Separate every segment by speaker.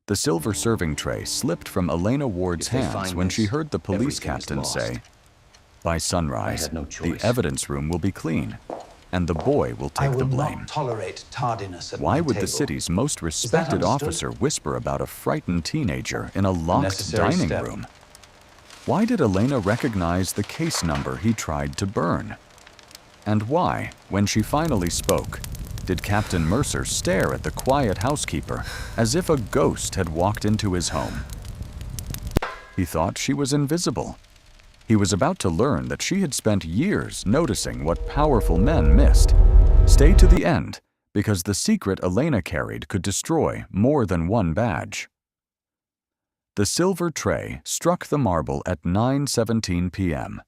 Speaker 1: The silver serving tray slipped from Elena Ward's hands when she heard the police captain say, "By sunrise, the evidence room will be clean, and the boy will take the blame."
Speaker 2: Not tolerate tardiness at
Speaker 1: Why
Speaker 2: my
Speaker 1: would the
Speaker 2: table.
Speaker 1: city's most respected officer whisper about a frightened teenager in a locked dining room? Why did Elena recognize the case number he tried to burn? And why, when she finally spoke, did Captain Mercer stare at the quiet housekeeper as if a ghost had walked into his home? He thought she was invisible. He was about to learn that she had spent years noticing what powerful men missed. Stay to the end, because the secret Elena carried could destroy more than one badge. The silver tray struck the marble at 9:17 p.m.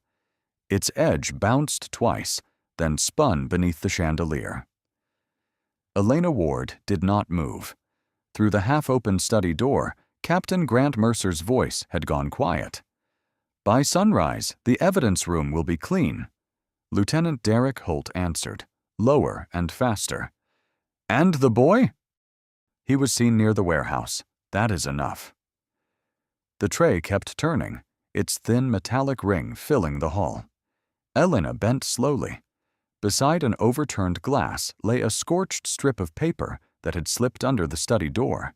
Speaker 1: Its edge bounced twice, then spun beneath the chandelier. Elena Ward did not move. Through the half-open study door, Captain Grant Mercer's voice had gone quiet. "By sunrise, the evidence room will be clean." Lieutenant Derek Holt answered, lower and faster. "And the boy?" "He was seen near the warehouse. That is enough." The tray kept turning, its thin metallic ring filling the hall. Elena bent slowly. Beside an overturned glass lay a scorched strip of paper that had slipped under the study door.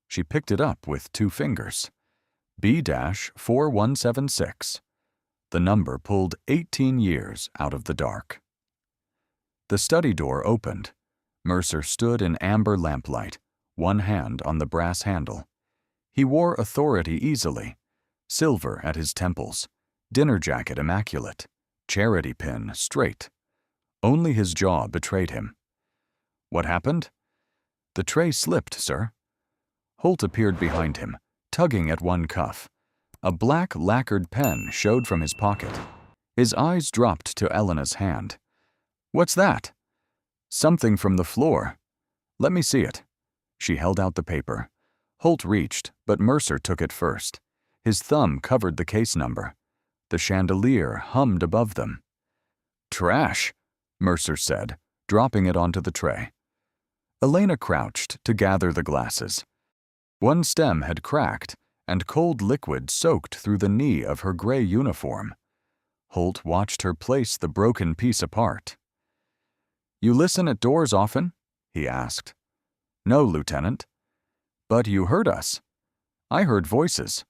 Speaker 1: She picked it up with 2 fingers. B-4176. The number pulled 18 years out of the dark. The study door opened. Mercer stood in amber lamplight, one hand on the brass handle. He wore authority easily, silver at his temples, dinner jacket immaculate, charity pin straight. Only his jaw betrayed him. "What happened?" "The tray slipped, sir." Holt appeared behind him, tugging at one cuff. A black lacquered pen showed from his pocket. His eyes dropped to Elena's hand. "What's that?" "Something from the floor." "Let me see it." She held out the paper. Holt reached, but Mercer took it first. His thumb covered the case number. The chandelier hummed above them. "Trash," Mercer said, dropping it onto the tray. Elena crouched to gather the glasses. One stem had cracked, and cold liquid soaked through the knee of her gray uniform. Holt watched her place the broken piece apart. "You listen at doors often?" he asked. "No, Lieutenant." "But you heard us." "I heard voices."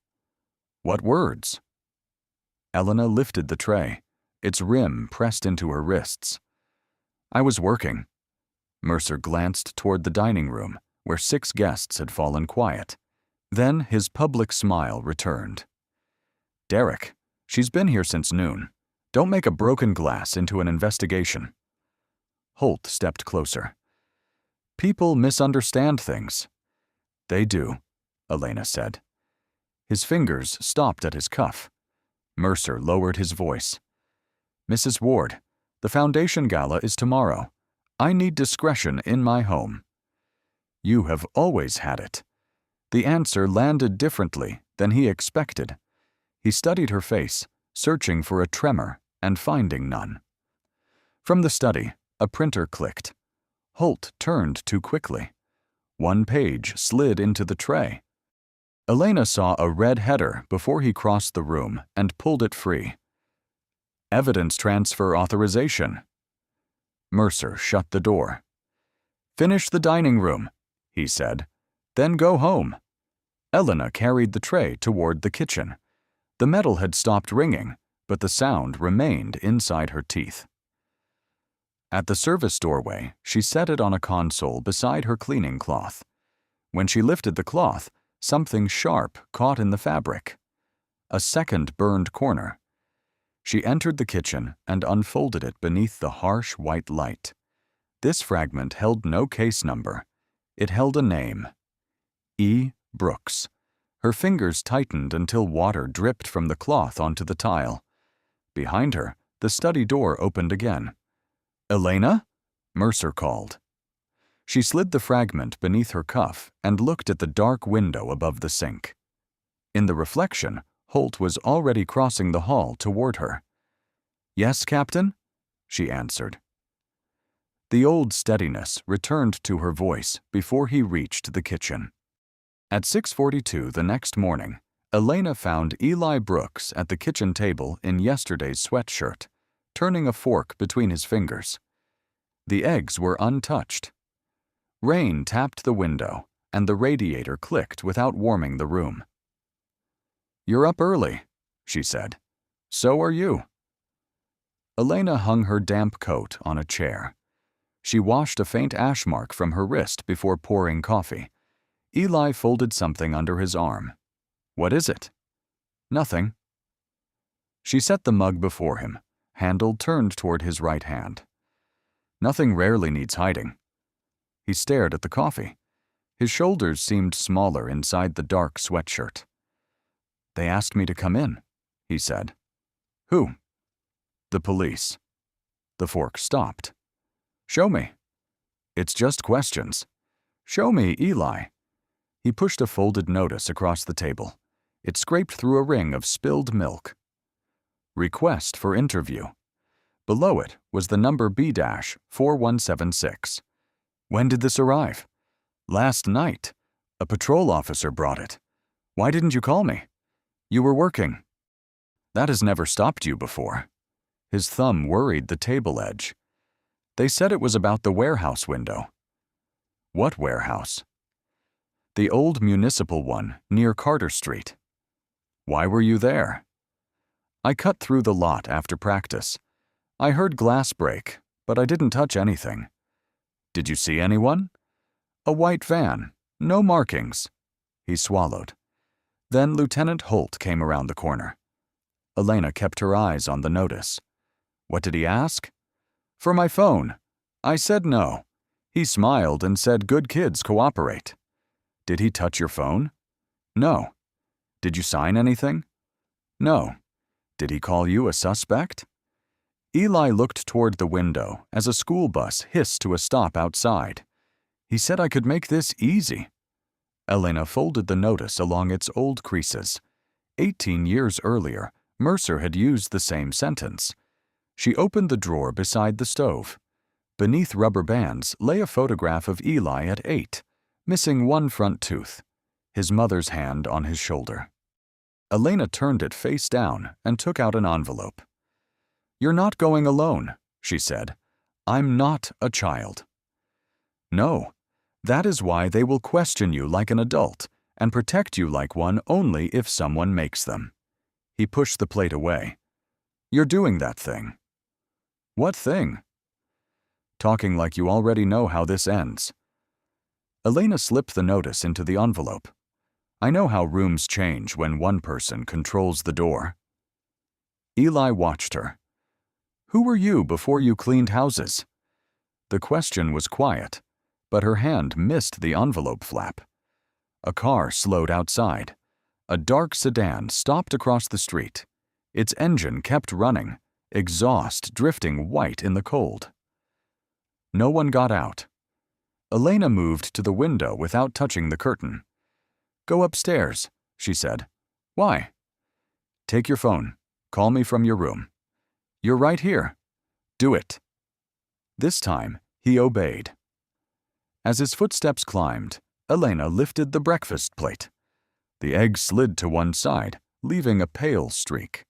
Speaker 1: "What words?" Elena lifted the tray, its rim pressed into her wrists. "I was working." Mercer glanced toward the dining room, where 6 guests had fallen quiet. Then his public smile returned. "Derek, she's been here since noon. Don't make a broken glass into an investigation." Holt stepped closer. "People misunderstand things." "They do," Elena said. His fingers stopped at his cuff. Mercer lowered his voice. "Mrs. Ward, the Foundation Gala is tomorrow. I need discretion in my home." "You have always had it." The answer landed differently than he expected. He studied her face, searching for a tremor and finding none. From the study, a printer clicked. Holt turned too quickly. One page slid into the tray. Elena saw a red header before he crossed the room and pulled it free. "Evidence transfer authorization." Mercer shut the door. "Finish the dining room," he said. "Then go home." Elena carried the tray toward the kitchen. The metal had stopped ringing, but the sound remained inside her teeth. At the service doorway, she set it on a console beside her cleaning cloth. When she lifted the cloth, something sharp caught in the fabric. A second burned corner. She entered the kitchen and unfolded it beneath the harsh white light. This fragment held no case number. It held a name. E. Brooks. Her fingers tightened until water dripped from the cloth onto the tile. Behind her, the study door opened again. "Elena?" Mercer called. She slid the fragment beneath her cuff and looked at the dark window above the sink. In the reflection, Holt was already crossing the hall toward her. "Yes, Captain?" she answered. The old steadiness returned to her voice before he reached the kitchen. At 6:42 the next morning, Elena found Eli Brooks at the kitchen table in yesterday's sweatshirt, turning a fork between his fingers. The eggs were untouched. Rain tapped the window, and the radiator clicked without warming the room. "You're up early," she said. "So are you." Elena hung her damp coat on a chair. She washed a faint ash mark from her wrist before pouring coffee. Eli folded something under his arm. "What is it?" "Nothing." She set the mug before him, handle turned toward his right hand. "Nothing rarely needs hiding." He stared at the coffee. His shoulders seemed smaller inside the dark sweatshirt. "They asked me to come in," he said. "Who?" "The police." The fork stopped. "Show me." "It's just questions." "Show me, Eli." He pushed a folded notice across the table. It scraped through a ring of spilled milk. "Request for interview." Below it was the number B-4176. "When did this arrive?" "Last night. A patrol officer brought it." "Why didn't you call me?" "You were working." "That has never stopped you before." His thumb worried the table edge. "They said it was about the warehouse window." "What warehouse?" "The old municipal one near Carter Street." "Why were you there?" "I cut through the lot after practice. I heard glass break, but I didn't touch anything." "Did you see anyone?" "A white van. No markings." He swallowed. Then Lieutenant Holt came around the corner. Elena kept her eyes on the notice. "What did he ask?" "For my phone. I said no. He smiled and said good kids cooperate." "Did he touch your phone?" "No." "Did you sign anything?" "No." "Did he call you a suspect?" Eli looked toward the window as a school bus hissed to a stop outside. "He said I could make this easy." Elena folded the notice along its old creases. 18 years earlier, Mercer had used the same sentence. She opened the drawer beside the stove. Beneath rubber bands lay a photograph of Eli at 8, missing one front tooth, his mother's hand on his shoulder. Elena turned it face down and took out an envelope. "You're not going alone," she said. "I'm not a child." "No. That is why they will question you like an adult and protect you like one only if someone makes them." He pushed the plate away. "You're doing that thing." "What thing?" "Talking like you already know how this ends." Elena slipped the notice into the envelope. "I know how rooms change when one person controls the door." Eli watched her. "Who were you before you cleaned houses?" The question was quiet, but her hand missed the envelope flap. A car slowed outside. A dark sedan stopped across the street. Its engine kept running, exhaust drifting white in the cold. No one got out. Elena moved to the window without touching the curtain. "Go upstairs," she said. "Why?" "Take your phone. Call me from your room." "You're right here." "Do it." This time, he obeyed. As his footsteps climbed, Elena lifted the breakfast plate. The egg slid to one side, leaving a pale streak.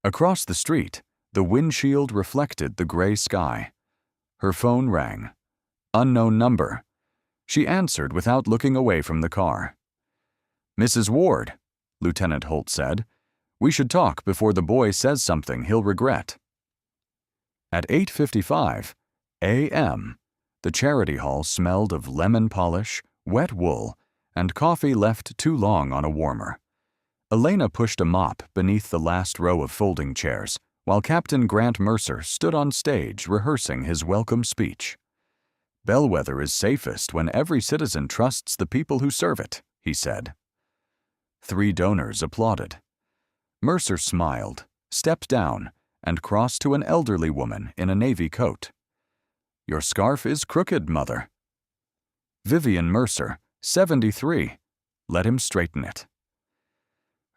Speaker 1: Across the street, the windshield reflected the gray sky. Her phone rang. Unknown number. She answered without looking away from the car. "Mrs. Ward," Lieutenant Holt said, "we should talk before the boy says something he'll regret." At 8:55 a.m., the charity hall smelled of lemon polish, wet wool, and coffee left too long on a warmer. Elena pushed a mop beneath the last row of folding chairs, while Captain Grant Mercer stood on stage rehearsing his welcome speech. "Bellwether is safest when every citizen trusts the people who serve it," he said. 3 donors applauded. Mercer smiled, stepped down, and crossed to an elderly woman in a navy coat. "Your scarf is crooked, Mother." Vivian Mercer, 73. Let him straighten it.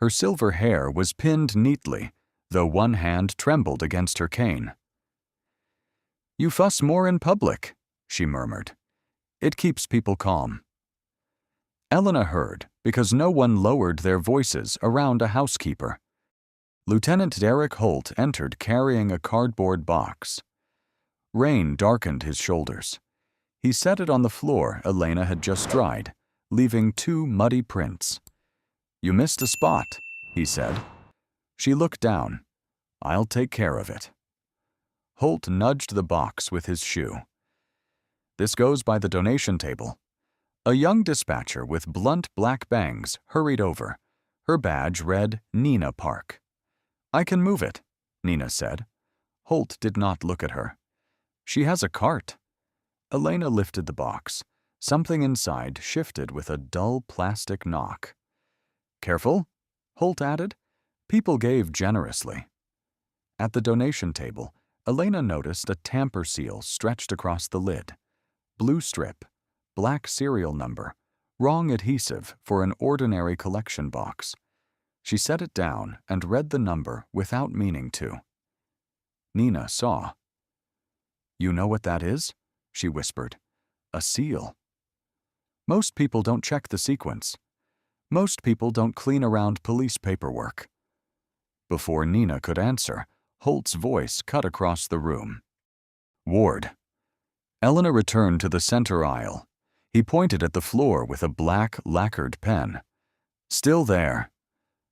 Speaker 1: Her silver hair was pinned neatly, though one hand trembled against her cane. "You fuss more in public," she murmured. "It keeps people calm." Elena heard because no one lowered their voices around a housekeeper. Lieutenant Derek Holt entered carrying a cardboard box. Rain darkened his shoulders. He set it on the floor Elena had just dried, leaving 2 muddy prints. "You missed a spot," he said. She looked down. "I'll take care of it." Holt nudged the box with his shoe. "This goes by the donation table." A young dispatcher with blunt black bangs hurried over. Her badge read Nina Park. "I can move it," Nina said. Holt did not look at her. "She has a cart." Elena lifted the box. Something inside shifted with a dull plastic knock. "Careful," Holt added. People gave generously. At the donation table, Elena noticed a tamper seal stretched across the lid. Blue strip, black serial number, wrong adhesive for an ordinary collection box. She set it down and read the number without meaning to. Nina saw. "You know what that is?" she whispered. "A seal." Most people don't check the sequence. Most people don't clean around police paperwork. Before Nina could answer, Holt's voice cut across the room. "Ward." Elena returned to the center aisle. He pointed at the floor with a black, lacquered pen. Still there.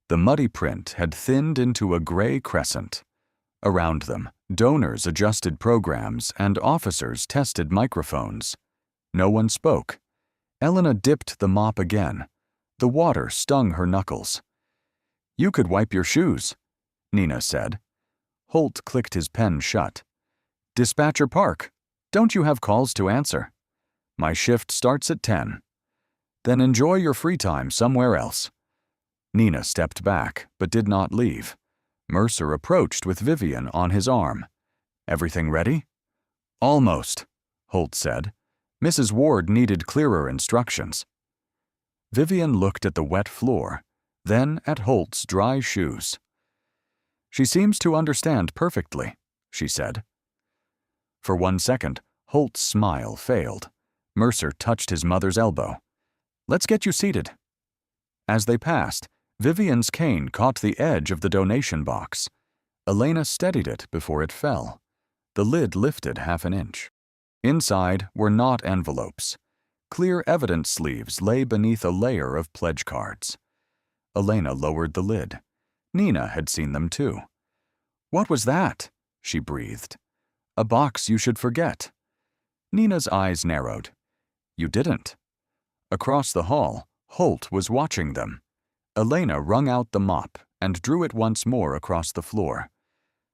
Speaker 1: The muddy print had thinned into a gray crescent. Around them, donors adjusted programs and officers tested microphones. No one spoke. Elena dipped the mop again. The water stung her knuckles. "You could wipe your shoes," Nina said. Holt clicked his pen shut. "Dispatcher Park, don't you have calls to answer? My shift starts at 10. Then enjoy your free time somewhere else." Nina stepped back, but did not leave. Mercer approached with Vivian on his arm. "Everything ready?" "Almost," Holt said. "Mrs. Ward needed clearer instructions." Vivian looked at the wet floor, then at Holt's dry shoes. "She seems to understand perfectly," she said. For 1 second, Holt's smile failed. Mercer touched his mother's elbow. "Let's get you seated." As they passed, Vivian's cane caught the edge of the donation box. Elena steadied it before it fell. The lid lifted 1/2 inch. Inside were not envelopes. Clear evidence sleeves lay beneath a layer of pledge cards. Elena lowered the lid. Nina had seen them too. "What was that?" she breathed. "A box you should forget." Nina's eyes narrowed. "You didn't." Across the hall, Holt was watching them. Elena wrung out the mop and drew it once more across the floor.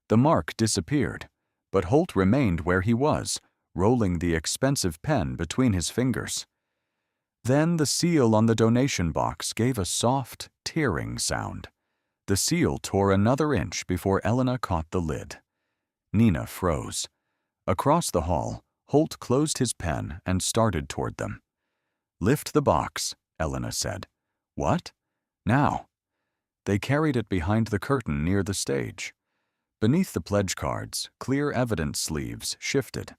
Speaker 1: The mark disappeared, but Holt remained where he was, rolling the expensive pen between his fingers. Then the seal on the donation box gave a soft, tearing sound. The seal tore another inch before Elena caught the lid. Nina froze. Across the hall, Holt closed his pen and started toward them. "Lift the box," Elena said. "What?" "Now." They carried it behind the curtain near the stage. Beneath the pledge cards, clear evidence sleeves shifted.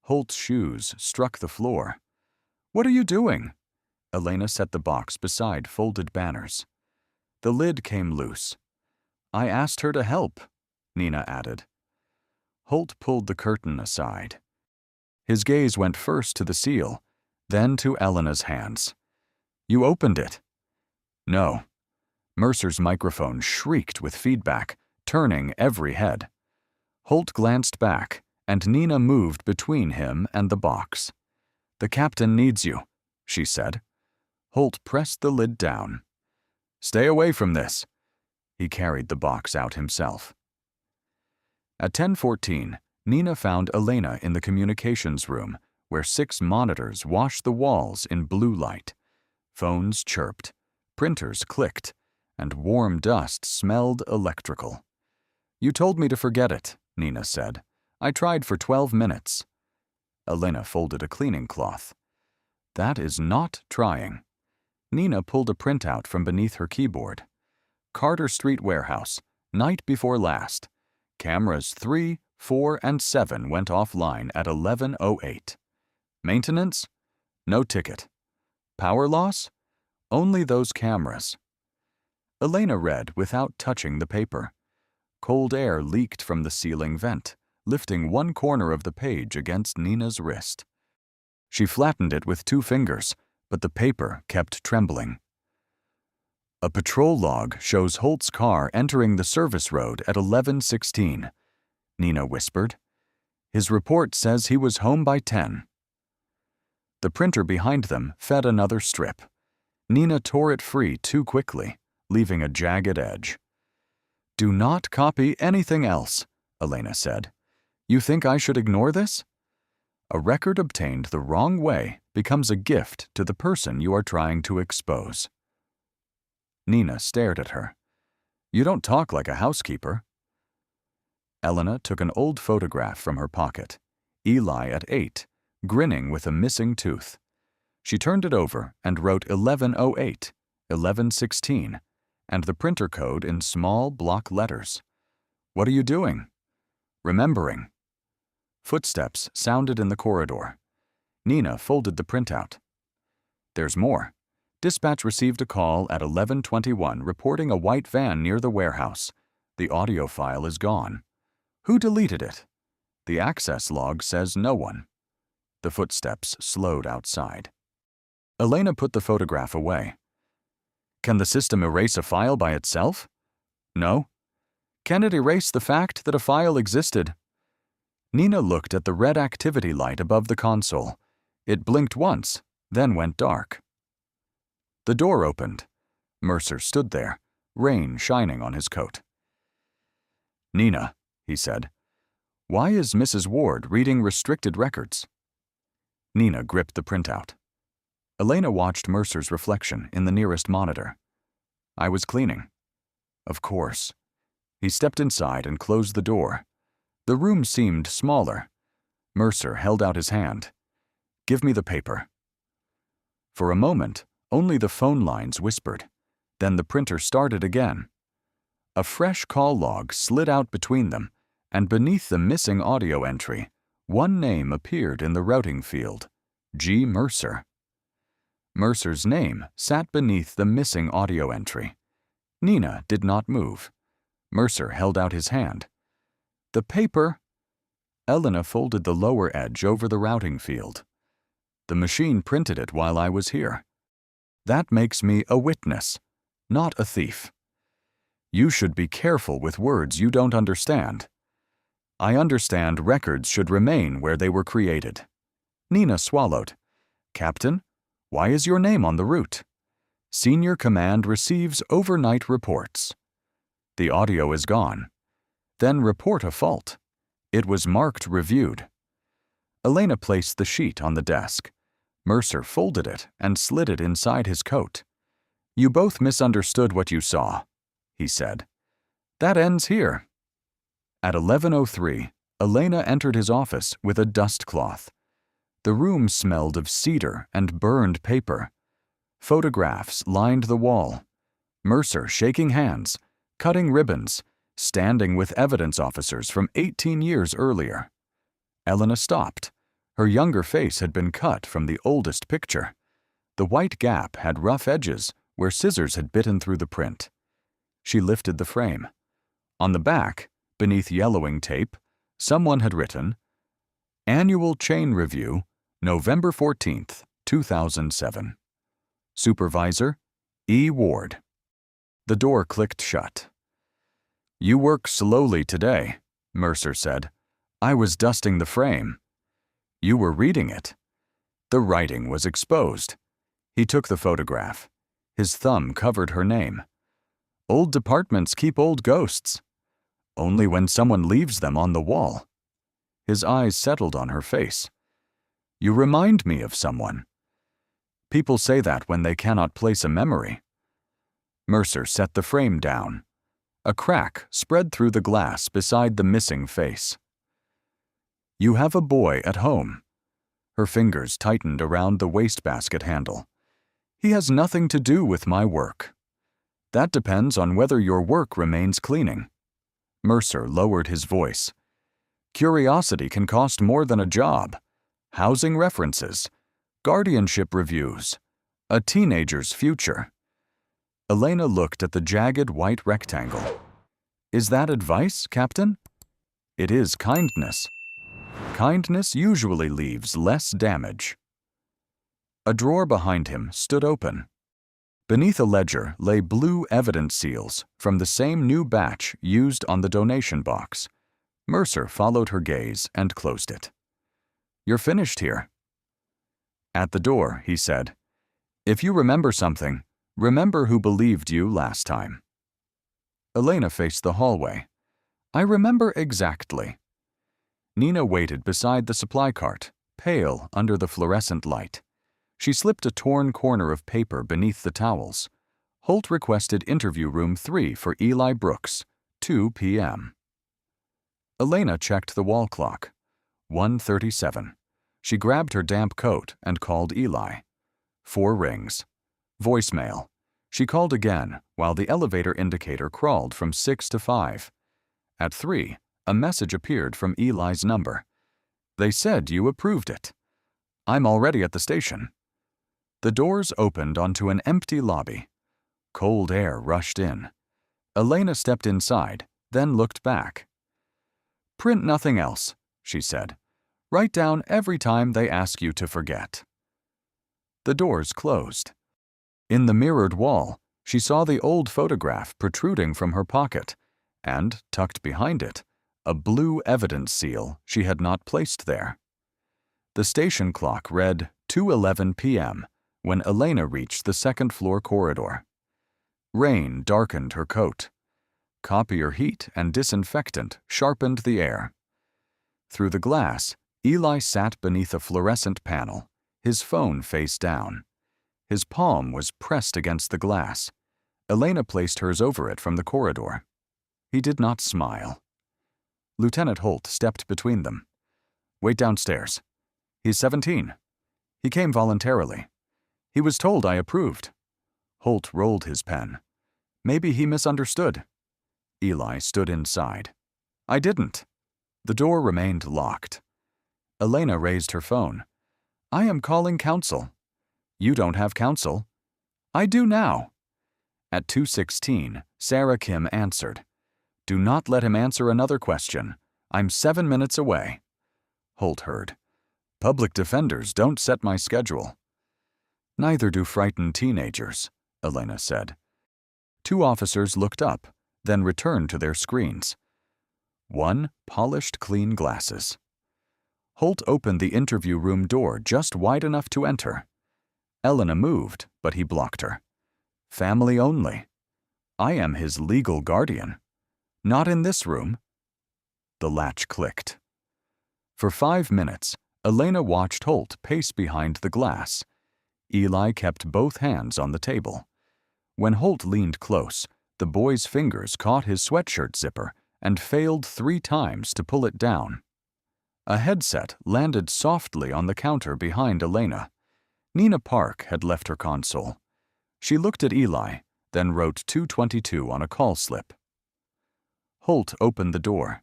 Speaker 1: Holt's shoes struck the floor. "What are you doing?" Elena set the box beside folded banners. The lid came loose. "I asked her to help," Nina added. Holt pulled the curtain aside. His gaze went first to the seal, then to Elena's hands. "You opened it." "No." Mercer's microphone shrieked with feedback, turning every head. Holt glanced back, and Nina moved between him and the box. "The captain needs you," she said. Holt pressed the lid down. "Stay away from this." He carried the box out himself. At 10:14, Nina found Elena in the communications room, where 6 monitors washed the walls in blue light. Phones chirped, printers clicked, and warm dust smelled electrical. "You told me to forget it," Nina said. "I tried for 12 minutes." Elena folded a cleaning cloth. "That is not trying." Nina pulled a printout from beneath her keyboard. "Carter Street Warehouse, night before last. Cameras 3, 4, and 7 went offline at 11:08. Maintenance? No ticket. Power loss? Only those cameras. Elena read without touching the paper. Cold air leaked from the ceiling vent, lifting one corner of the page against Nina's wrist. She flattened it with 2 fingers, but the paper kept trembling. A patrol log shows Holt's car entering the service road at 11:16, Nina whispered. His report says he was home by 10. The printer behind them fed another strip. Nina tore it free too quickly, leaving a jagged edge. "Do not copy anything else," Elena said. "You think I should ignore this?" A record obtained the wrong way becomes a gift to the person you are trying to expose. Nina stared at her. "You don't talk like a housekeeper." Elena took an old photograph from her pocket. Eli at 8, grinning with a missing tooth. She turned it over and wrote 11:08, 11:16, and the printer code in small block letters. "What are you doing?" "Remembering." Footsteps sounded in the corridor. Nina folded the printout. "There's more. Dispatch received a call at 11:21 reporting a white van near the warehouse. The audio file is gone. Who deleted it? The access log says no one." The footsteps slowed outside. Elena put the photograph away. "Can the system erase a file by itself?" "No." "Can it erase the fact that a file existed?" Nina looked at the red activity light above the console. It blinked once, then went dark. The door opened. Mercer stood there, rain shining on his coat. "Nina," he said, "why is Mrs. Ward reading restricted records?" Nina gripped the printout. Elena watched Mercer's reflection in the nearest monitor. "I was cleaning." "Of course." He stepped inside and closed the door. The room seemed smaller. Mercer held out his hand. "Give me the paper." For a moment, only the phone lines whispered. Then the printer started again. A fresh call log slid out between them, and beneath the missing audio entry, one name appeared in the routing field: G. Mercer. Mercer's name sat beneath the missing audio entry. Nina did not move. Mercer held out his hand. "The paper." Elena folded the lower edge over the routing field. "The machine printed it while I was here. That makes me a witness, not a thief. You should be careful with words you don't understand. I understand records should remain where they were created." Nina swallowed. "Captain, why is your name on the route?" "Senior Command receives overnight reports." "The audio is gone." "Then report a fault." "It was marked reviewed." Elena placed the sheet on the desk. Mercer folded it and slid it inside his coat. "You both misunderstood what you saw," he said. "That ends here." At 11:03, Elena entered his office with a dust cloth. The room smelled of cedar and burned paper. Photographs lined the wall. Mercer shaking hands, cutting ribbons, standing with evidence officers from 18 years earlier. Elena stopped. Her younger face had been cut from the oldest picture. The white gap had rough edges where scissors had bitten through the print. She lifted the frame. On the back, beneath yellowing tape, someone had written, "Annual Chain Review, November 14th, 2007. Supervisor, E. Ward." The door clicked shut. "You work slowly today," Mercer said. "I was dusting the frame." "You were reading it." The writing was exposed. He took the photograph. His thumb covered her name. "Old departments keep old ghosts." "Only when someone leaves them on the wall." His eyes settled on her face. "You remind me of someone." "People say that when they cannot place a memory." Mercer set the frame down. A crack spread through the glass beside the missing face. "You have a boy at home." Her fingers tightened around the wastebasket handle. "He has nothing to do with my work." "That depends on whether your work remains cleaning." Mercer lowered his voice. "Curiosity can cost more than a job. Housing references, guardianship reviews, A teenager's future. Elena looked at the jagged white rectangle. Is that advice, Captain? It is kindness. Kindness usually leaves less damage. A drawer behind him stood open. Beneath a ledger lay blue evidence seals from the same new batch used on the donation box. Mercer followed her gaze and closed it. You're finished here. At the door, he said, if you remember something, remember who believed you last time. Elena faced the hallway. I remember exactly. Nina waited beside the supply cart, pale under the fluorescent light. She slipped a torn corner of paper beneath the towels. Holt requested interview room 3 for Eli Brooks, 2 p.m. Elena checked the wall clock. 1:37. She grabbed her damp coat and called Eli. 4 rings. Voicemail. She called again while the elevator indicator crawled from 6 to 5. At 3, a message appeared from Eli's number. They said you approved it. I'm already at the station. The doors opened onto an empty lobby. Cold air rushed in. Elena stepped inside, then looked back. Print nothing else, she said. Write down every time they ask you to forget. The doors closed. In the mirrored wall, she saw the old photograph protruding from her pocket, and, tucked behind it, a blue evidence seal she had not placed there. The station clock read 2:11 p.m. when Elena reached the second-floor corridor. Rain darkened her coat. Copier heat and disinfectant sharpened the air. Through the glass, Eli sat beneath a fluorescent panel, his phone face down. His palm was pressed against the glass. Elena placed hers over it from the corridor. He did not smile. Lieutenant Holt stepped between them. Wait downstairs. He's 17. He came voluntarily. He was told I approved. Holt rolled his pen. Maybe he misunderstood. Eli stood inside. I didn't. The door remained locked. Elena raised her phone. I am calling counsel. You don't have counsel. I do now. At 2:16, Sarah Kim answered. Do not let him answer another question. I'm 7 minutes away. Holt heard. Public defenders don't set my schedule. Neither do frightened teenagers, Elena said. 2 officers looked up, then returned to their screens. 1 polished clean glasses. Holt opened the interview room door just wide enough to enter. Elena moved, but he blocked her. Family only. I am his legal guardian. Not in this room. The latch clicked. For 5 minutes, Elena watched Holt pace behind the glass. Eli kept both hands on the table. When Holt leaned close, the boy's fingers caught his sweatshirt zipper and failed 3 times to pull it down. A headset landed softly on the counter behind Elena. Nina Park had left her console. She looked at Eli, then wrote 222 on a call slip. Holt opened the door.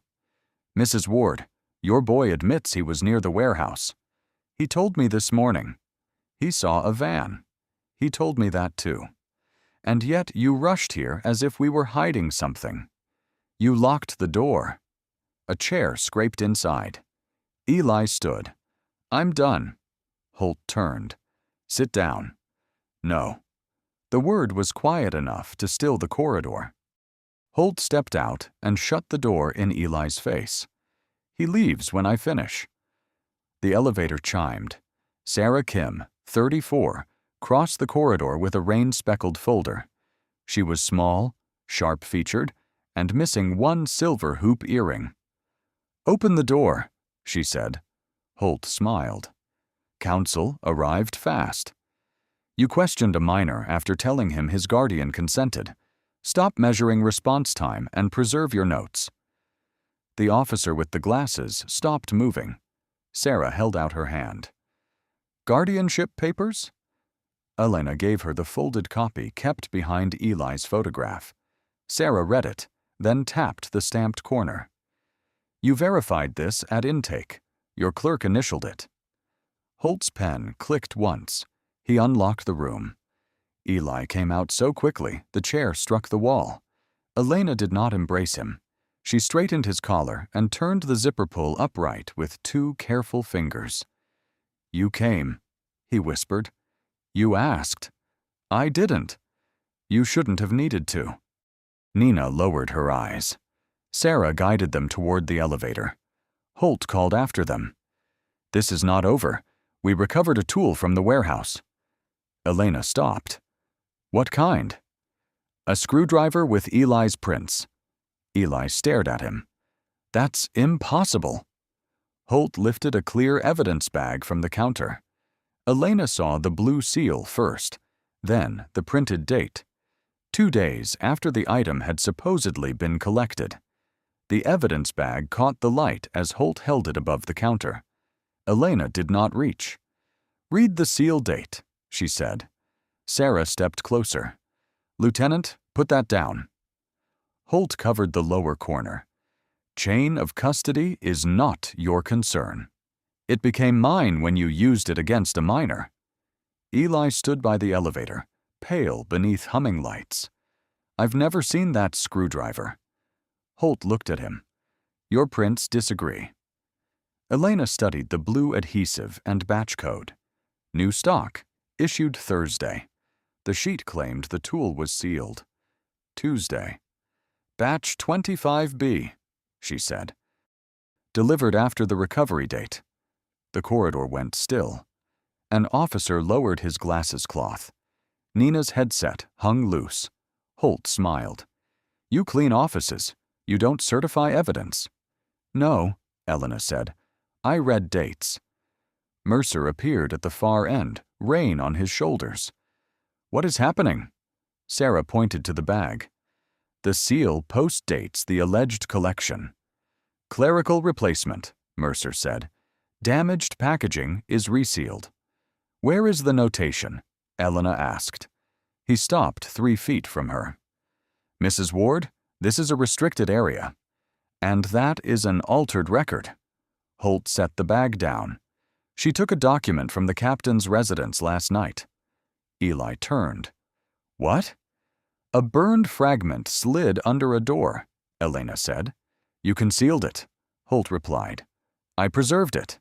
Speaker 1: Mrs. Ward, your boy admits he was near the warehouse. He told me this morning. He saw a van. He told me that too. And yet you rushed here as if we were hiding something. You locked the door. A chair scraped inside. Eli stood. I'm done. Holt turned. Sit down. No. The word was quiet enough to still the corridor. Holt stepped out and shut the door in Eli's face. He leaves when I finish. The elevator chimed. Sarah Kim, 34, crossed the corridor with a rain-speckled folder. She was small, sharp-featured, and missing 1 silver hoop earring. Open the door, she said. Holt smiled. Counsel arrived fast. You questioned a minor after telling him his guardian consented. Stop measuring response time and preserve your notes. The officer with the glasses stopped moving. Sarah held out her hand. Guardianship papers? Elena gave her the folded copy kept behind Eli's photograph. Sarah read it, then tapped the stamped corner. You verified this at intake. Your clerk initialed it. Holt's pen clicked once. He unlocked the room. Eli came out so quickly, the chair struck the wall. Elena did not embrace him. She straightened his collar and turned the zipper pull upright with 2 careful fingers. "You came," he whispered. "You asked." "I didn't." "You shouldn't have needed to." Nina lowered her eyes. Sarah guided them toward the elevator. Holt called after them. "This is not over. We recovered a tool from the warehouse." Elena stopped. "What kind?" "A screwdriver with Eli's prints." Eli stared at him. "That's impossible." Holt lifted a clear evidence bag from the counter. Elena saw the blue seal first, then the printed date. 2 days after the item had supposedly been collected. The evidence bag caught the light as Holt held it above the counter. Elena did not reach. "Read the seal date," she said. Sarah stepped closer. "Lieutenant, put that down." Holt covered the lower corner. "Chain of custody is not your concern. It became mine when you used it against a minor." Eli stood by the elevator, pale beneath humming lights. "I've never seen that screwdriver." Holt looked at him. "Your prints disagree." Elena studied the blue adhesive and batch code. "New stock, issued Thursday." The sheet claimed the tool was sealed. "Tuesday. Batch 25B, she said. "Delivered after the recovery date." The corridor went still. An officer lowered his glasses cloth. Nina's headset hung loose. Holt smiled. "You clean offices. You don't certify evidence." "No," Elena said. "I read dates." Mercer appeared at the far end, rein on his shoulders. "What is happening?" Sarah pointed to the bag. "The seal post-dates the alleged collection." "Clerical replacement," Mercer said. "Damaged packaging is resealed." "Where is the notation?" Elena asked. He stopped 3 feet from her. "Mrs. Ward, this is a restricted area." "And that is an altered record." Holt set the bag down. "She took a document from the captain's residence last night." Eli turned. "What?" "A burned fragment slid under a door," Elena said. "You concealed it," Holt replied. "I preserved it."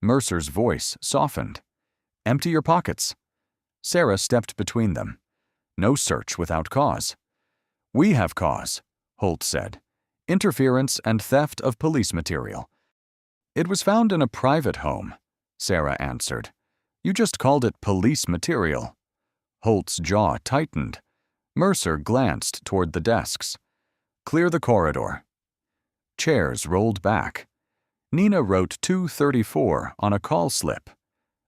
Speaker 1: Mercer's voice softened. "Empty your pockets." Sarah stepped between them. "No search without cause." "We have cause," Holt said. "Interference and theft of police material." "It was found in a private home," Sarah answered. "You just called it police material." Holt's jaw tightened. Mercer glanced toward the desks. "Clear the corridor." Chairs rolled back. Nina wrote 234 on a call slip.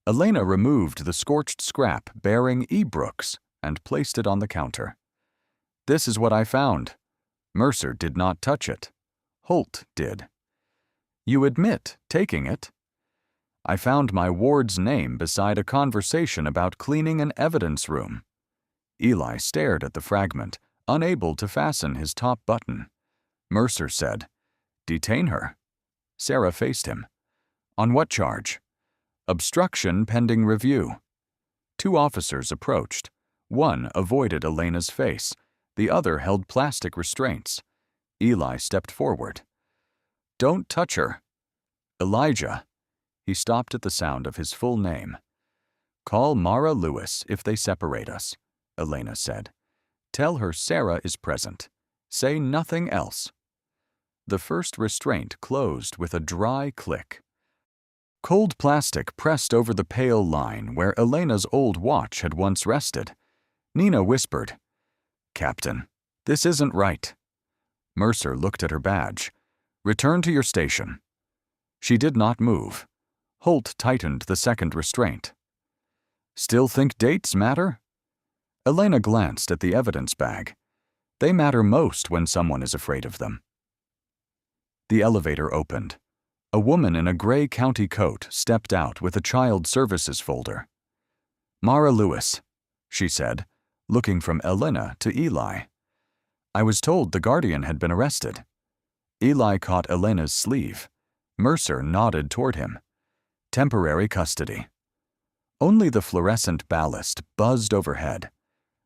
Speaker 1: Elena removed the scorched scrap bearing E. Brooks and placed it on the counter. "This is what I found." Mercer did not touch it. Holt did. "You admit taking it?" "I found my ward's name beside a conversation about cleaning an evidence room." Eli stared at the fragment, unable to fasten his top button. Mercer said, "Detain her." Sarah faced him. "On what charge?" "Obstruction pending review." 2 officers approached. One avoided Elena's face. The other held plastic restraints. Eli stepped forward. "Don't touch her." "Elijah." He stopped at the sound of his full name. "Call Mara Lewis if they separate us," Elena said. "Tell her Sarah is present. Say nothing else." The first restraint closed with a dry click. Cold plastic pressed over the pale line where Elena's old watch had once rested. Nina whispered, "Captain, this isn't right." Mercer looked at her badge. "Return to your station." She did not move. Holt tightened the second restraint. "Still think dates matter?" Elena glanced at the evidence bag. "They matter most when someone is afraid of them." The elevator opened. A woman in a gray county coat stepped out with a child services folder. "Mara Lewis," she said, looking from Elena to Eli. "I was told the guardian had been arrested." Eli caught Elena's sleeve. Mercer nodded toward him. "Temporary custody." Only the fluorescent ballast buzzed overhead.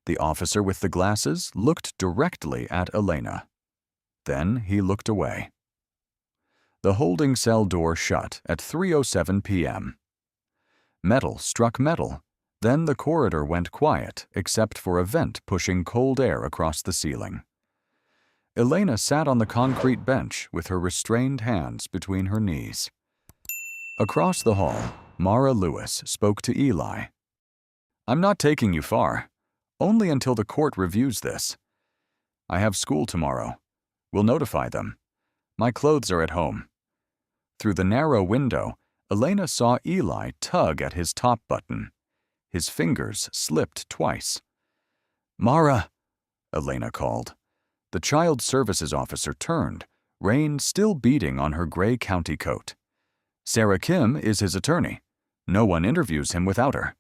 Speaker 1: The officer with the glasses looked directly at Elena. Then he looked away. The holding cell door shut at 3:07 p.m. Metal struck metal. Then the corridor went quiet except for a vent pushing cold air across the ceiling. Elena sat on the concrete bench with her restrained hands between her knees. Across the hall, Mara Lewis spoke to Eli. "I'm not taking you far. Only until the court reviews this. I have school tomorrow. We'll notify them. My clothes are at home." Through the narrow window, Elena saw Eli tug at his top button. His fingers slipped twice. "Mara," Elena called. The child services officer turned, rain still beating on her gray county coat. "Sarah Kim is his attorney. No one interviews him without her."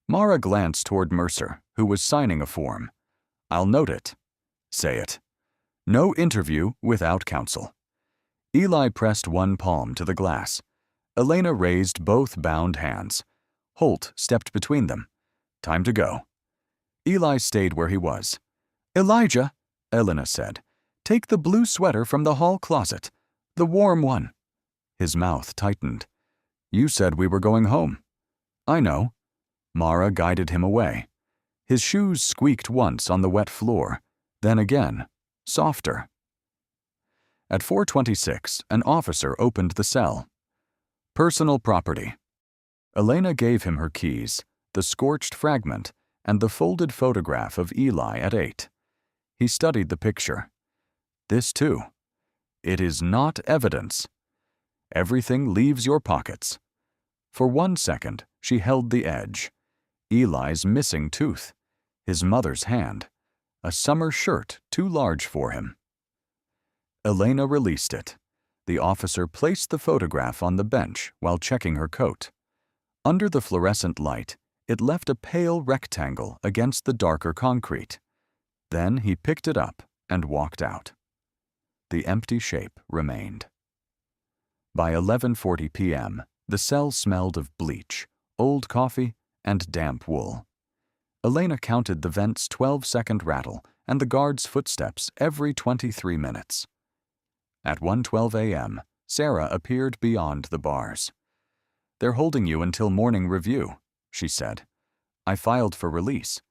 Speaker 1: Mara glanced toward Mercer, who was signing a form. "I'll note it." "Say it." "No interview without counsel." Eli pressed one palm to the glass. Elena raised both bound hands. Holt stepped between them. "Time to go." Eli stayed where he was. "Elijah," Elena said, "take the blue sweater from the hall closet. The warm one." His mouth tightened. "You said we were going home." "I know." Mara guided him away. His shoes squeaked once on the wet floor, then again, softer. At 4:26, an officer opened the cell. "Personal property." Elena gave him her keys, the scorched fragment, and the folded photograph of Eli at 8. He studied the picture. "This too. It is not evidence. Everything leaves your pockets." For 1 second, she held the edge. Eli's missing tooth, his mother's hand, a summer shirt too large for him. Elena released it. The officer placed the photograph on the bench while checking her coat. Under the fluorescent light, it left a pale rectangle against the darker concrete. Then he picked it up and walked out. The empty shape remained. By 11:40 p.m., the cell smelled of bleach, old coffee, and damp wool. Elena counted the vent's 12-second rattle and the guard's footsteps every 23 minutes. At 1:12 a.m., Sarah appeared beyond the bars. "They're holding you until morning review," she said. "I filed for release."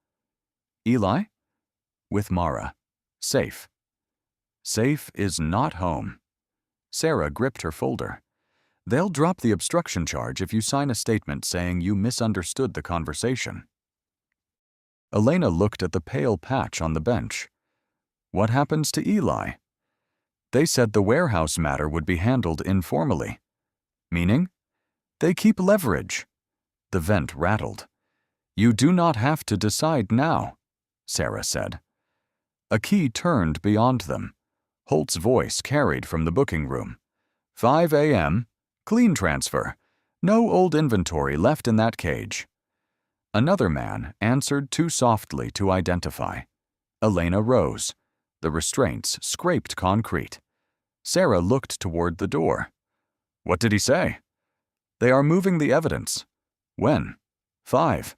Speaker 1: "Eli?" "With Mara. Safe." "Safe is not home." Sarah gripped her folder. "They'll drop the obstruction charge if you sign a statement saying you misunderstood the conversation." Elena looked at the pale patch on the bench. "What happens to Eli?" "They said the warehouse matter would be handled informally." "Meaning?" "They keep leverage." The vent rattled. "You do not have to decide now," Sarah said. A key turned beyond them. Holt's voice carried from the booking room. 5 a.m. Clean transfer. No old inventory left in that cage." Another man answered too softly to identify. Elena rose. The restraints scraped concrete. Sarah looked toward the door. "What did he say?" "They are moving the evidence." "When?" 5.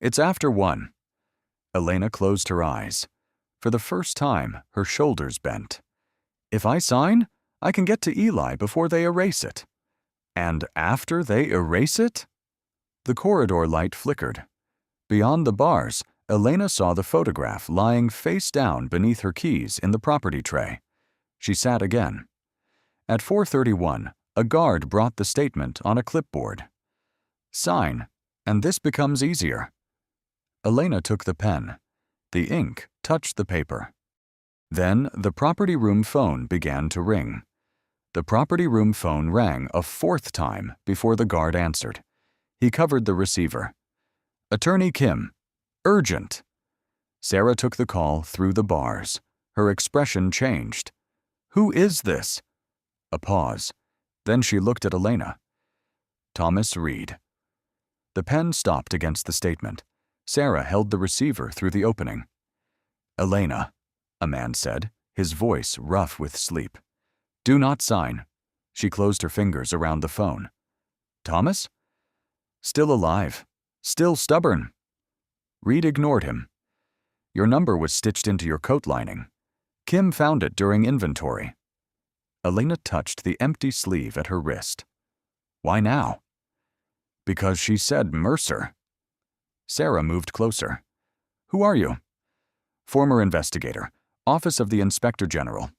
Speaker 1: "It's after 1. Elena closed her eyes. For the first time, her shoulders bent. "If I sign, I can get to Eli before they erase it." "And after they erase it?" The corridor light flickered. Beyond the bars, Elena saw the photograph lying face down beneath her keys in the property tray. She sat again. At 4:31, a guard brought the statement on a clipboard. "Sign, and this becomes easier." Elena took the pen. The ink touched the paper. Then the property room phone began to ring. The property room phone rang a 4th time before the guard answered. He covered the receiver. "Attorney Kim. Urgent." Sarah took the call through the bars. Her expression changed. "Who is this?" A pause. Then she looked at Elena. "Thomas Reed." The pen stopped against the statement. Sarah held the receiver through the opening. "Elena," a man said, his voice rough with sleep. "Do not sign." She closed her fingers around the phone. "Thomas?" "Still alive. Still stubborn. Reed ignored him. Your number was stitched into your coat lining. Kim found it during inventory. Elena touched the empty sleeve at her wrist. Why now? Because she said Mercer. Sarah moved closer. Who are you? Former investigator, Office of the Inspector General.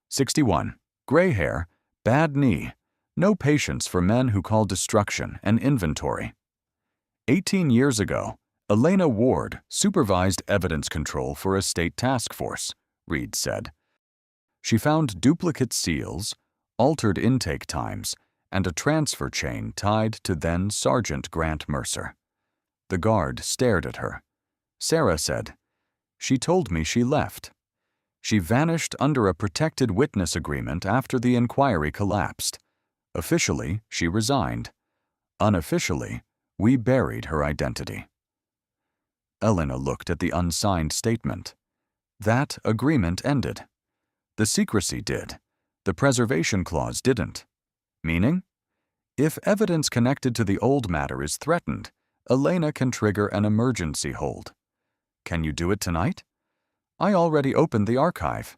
Speaker 1: 61, gray hair, bad knee, no patience for men who call destruction an inventory. 18 years ago, Elena Ward supervised evidence control for a state task force, Reed said. She found duplicate seals, altered intake times, and a transfer chain tied to then Sergeant Grant Mercer. The guard stared at her. Sarah said, "She told me she left. She vanished under a protected witness agreement after the inquiry collapsed. Officially, she resigned. Unofficially, we buried her identity." Elena looked at the unsigned statement. That agreement ended. The secrecy did. The preservation clause didn't. Meaning? If evidence connected to the old matter is threatened, Elena can trigger an emergency hold. Can you do it tonight? I already opened the archive.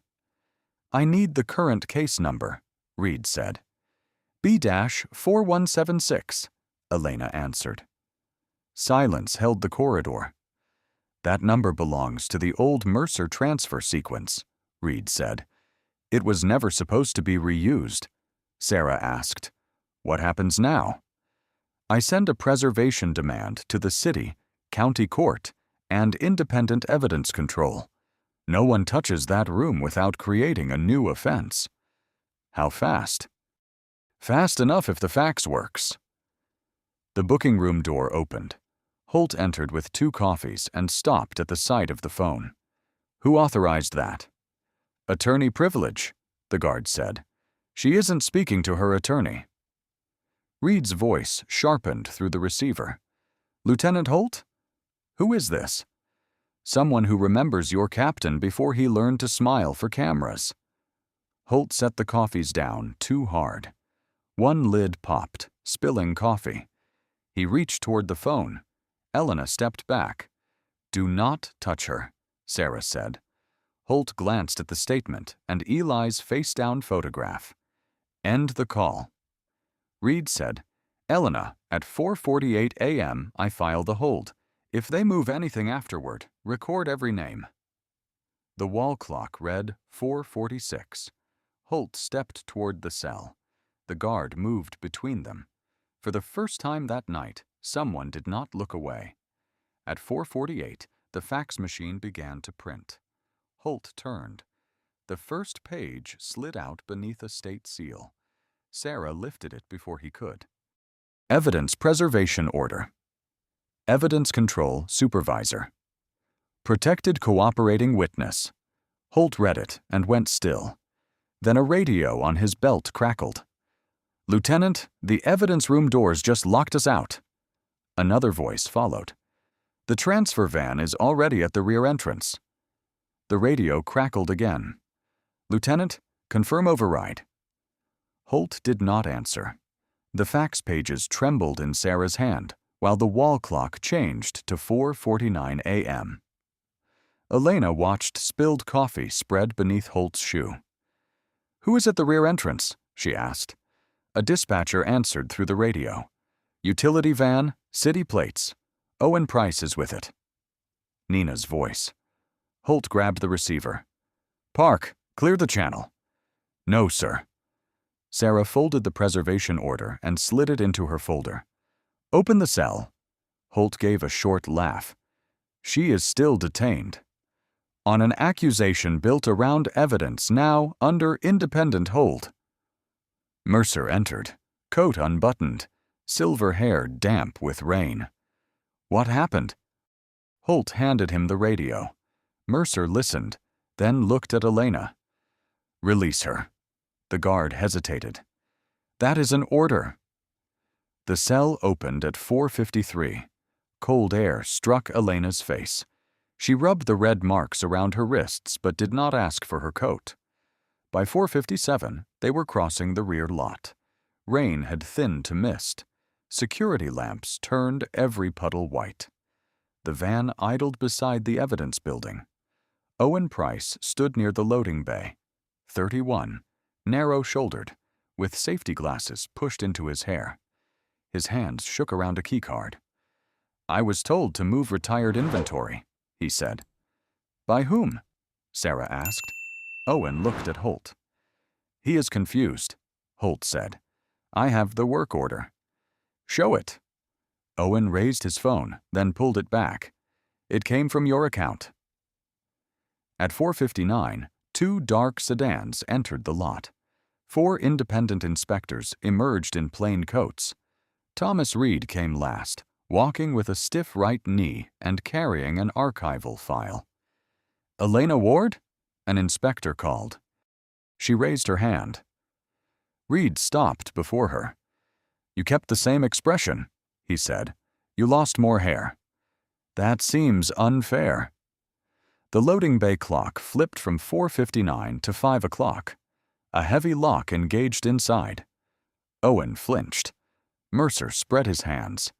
Speaker 1: I need the current case number, Reed said. B-4176, Elena answered. Silence held the corridor. That number belongs to the old Mercer transfer sequence, Reed said. It was never supposed to be reused. Sarah asked, What happens now? I send a preservation demand to the city, county court, and independent evidence control. No one touches that room without creating a new offense. How fast? Fast enough if the fax works. The booking room door opened. Holt entered with 2 coffees and stopped at the sight of the phone. Who authorized that? Attorney privilege, the guard said. She isn't speaking to her attorney. Reed's voice sharpened through the receiver. Lieutenant Holt? Who is this? Someone who remembers your captain before he learned to smile for cameras. Holt set the coffees down too hard. One lid popped, spilling coffee. He reached toward the phone. Elena stepped back. Do not touch her, Sarah said. Holt glanced at the statement and Eli's face-down photograph. End the call. Reed said, Elena, at 4:48 a.m. I file the hold. If they move anything afterward, record every name. The wall clock read 4:46. Holt stepped toward the cell. The guard moved between them. For the first time that night, someone did not look away. At 4:48, the fax machine began to print. Holt turned. The first page slid out beneath a state seal. Sarah lifted it before he could. Evidence Preservation Order. Evidence Control Supervisor. Protected Cooperating Witness. Holt read it and went still. Then a radio on his belt crackled. Lieutenant, the evidence room doors just locked us out. Another voice followed. The transfer van is already at the rear entrance. The radio crackled again. Lieutenant, confirm override. Holt did not answer. The fax pages trembled in Sarah's hand, while the wall clock changed to 4:49 a.m. Elena watched spilled coffee spread beneath Holt's shoe. Who is at the rear entrance? She asked. A dispatcher answered through the radio. Utility van, city plates. Owen Price is with it. Nina's voice. Holt grabbed the receiver. Park, clear the channel. No, sir. Sarah folded the preservation order and slid it into her folder. Open the cell. Holt gave a short laugh. She is still detained. On an accusation built around evidence now under independent hold. Mercer entered, coat unbuttoned, silver hair damp with rain. What happened? Holt handed him the radio. Mercer listened, then looked at Elena. Release her. The guard hesitated. That is an order. The cell opened at 4:53. Cold air struck Elena's face. She rubbed the red marks around her wrists but did not ask for her coat. By 4:57, they were crossing the rear lot. Rain had thinned to mist. Security lamps turned every puddle white. The van idled beside the evidence building. Owen Price stood near the loading bay, 31, narrow-shouldered, with safety glasses pushed into his hair. His hands shook around a keycard. "I was told to move retired inventory," he said. "By whom?" Sarah asked. Owen looked at Holt. "He is confused," Holt said. "I have the work order." "Show it." Owen raised his phone, then pulled it back. "It came from your account." At 4:59, 2 dark sedans entered the lot. 4 independent inspectors emerged in plain coats. Thomas Reed came last, walking with a stiff right knee and carrying an archival file. "Elena Ward?" an inspector called. She raised her hand. Reed stopped before her. "You kept the same expression," he said. "You lost more hair." "That seems unfair." The loading bay clock flipped from 4:59 to 5 o'clock. A heavy lock engaged inside. Owen flinched. Mercer spread his hands.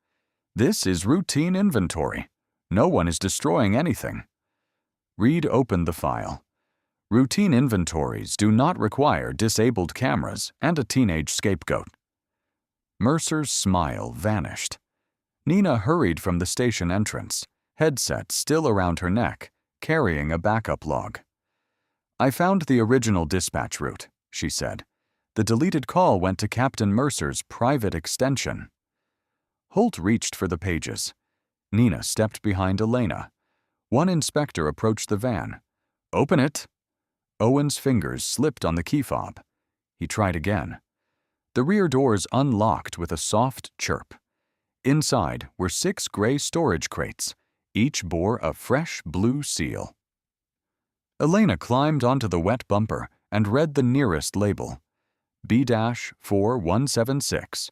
Speaker 1: "This is routine inventory. No one is destroying anything." Reed opened the file. "Routine inventories do not require disabled cameras and a teenage scapegoat." Mercer's smile vanished. Nina hurried from the station entrance, headset still around her neck, carrying a backup log. "I found the original dispatch route," she said. "The deleted call went to Captain Mercer's private extension." Holt reached for the pages. Nina stepped behind Elena. One inspector approached the van. "Open it." Owen's fingers slipped on the key fob. He tried again. The rear doors unlocked with a soft chirp. Inside were 6 gray storage crates. Each bore a fresh blue seal. Elena climbed onto the wet bumper and read the nearest label. B-4176.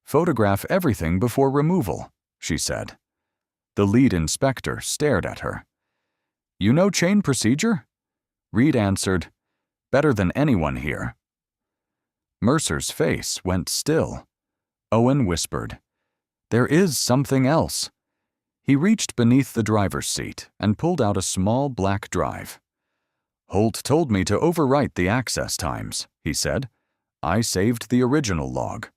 Speaker 1: "Photograph everything before removal," she said. The lead inspector stared at her. "You know chain procedure?" Reed answered, "Better than anyone here." Mercer's face went still. Owen whispered, "There is something else." He reached beneath the driver's seat and pulled out a small black drive. "Holt told me to overwrite the access times," he said. "I saved the original log."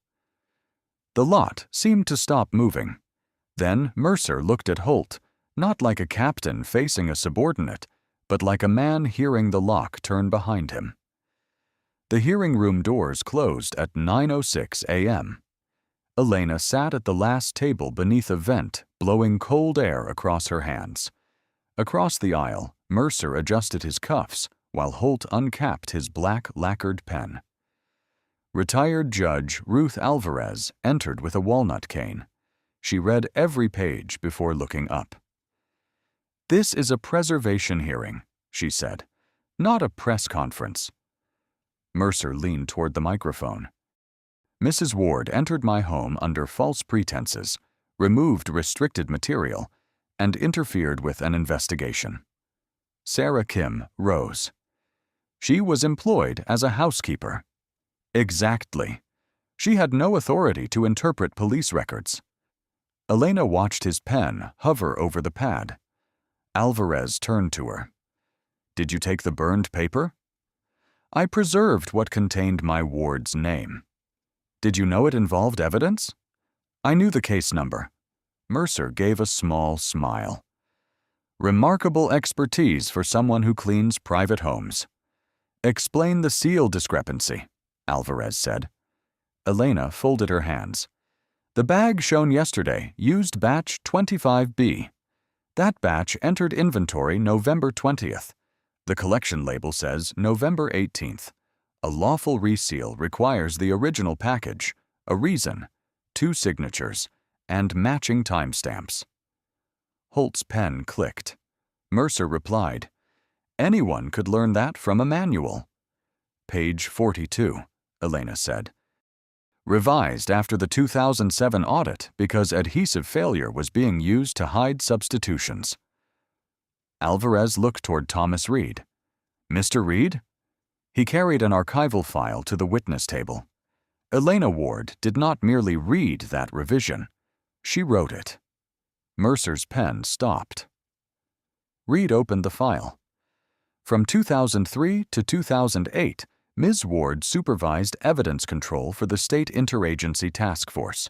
Speaker 1: The lot seemed to stop moving. Then Mercer looked at Holt, not like a captain facing a subordinate, but like a man hearing the lock turn behind him. The hearing room doors closed at 9:06 a.m. Elena sat at the last table beneath a vent, blowing cold air across her hands. Across the aisle, Mercer adjusted his cuffs while Holt uncapped his black lacquered pen. Retired Judge Ruth Alvarez entered with a walnut cane. She read every page before looking up. "This is a preservation hearing," she said, "not a press conference." Mercer leaned toward the microphone. "Mrs. Ward entered my home under false pretenses, removed restricted material, and interfered with an investigation." Sarah Kim rose. "She was employed as a housekeeper." "Exactly. She had no authority to interpret police records." Elena watched his pen hover over the pad. Alvarez turned to her. "Did you take the burned paper?" "I preserved what contained my ward's name." "Did you know it involved evidence?" "I knew the case number." Mercer gave a small smile. "Remarkable expertise for someone who cleans private homes." "Explain the seal discrepancy," Alvarez said. Elena folded her hands. "The bag shown yesterday used batch 25B. That batch entered inventory November 20th. The collection label says November 18th. A lawful reseal requires the original package, a reason, 2 signatures, and matching timestamps." Holt's pen clicked. Mercer replied, "Anyone could learn that from a manual." "Page 42, Elena said. "Revised after the 2007 audit because adhesive failure was being used to hide substitutions." Alvarez looked toward Thomas Reed. "Mr. Reed?" He carried an archival file to the witness table. Elena Ward did not merely read that revision. She wrote it. Mercer's pen stopped. Reed opened the file. From 2003 to 2008, Ms. Ward supervised evidence control for the State Interagency Task Force.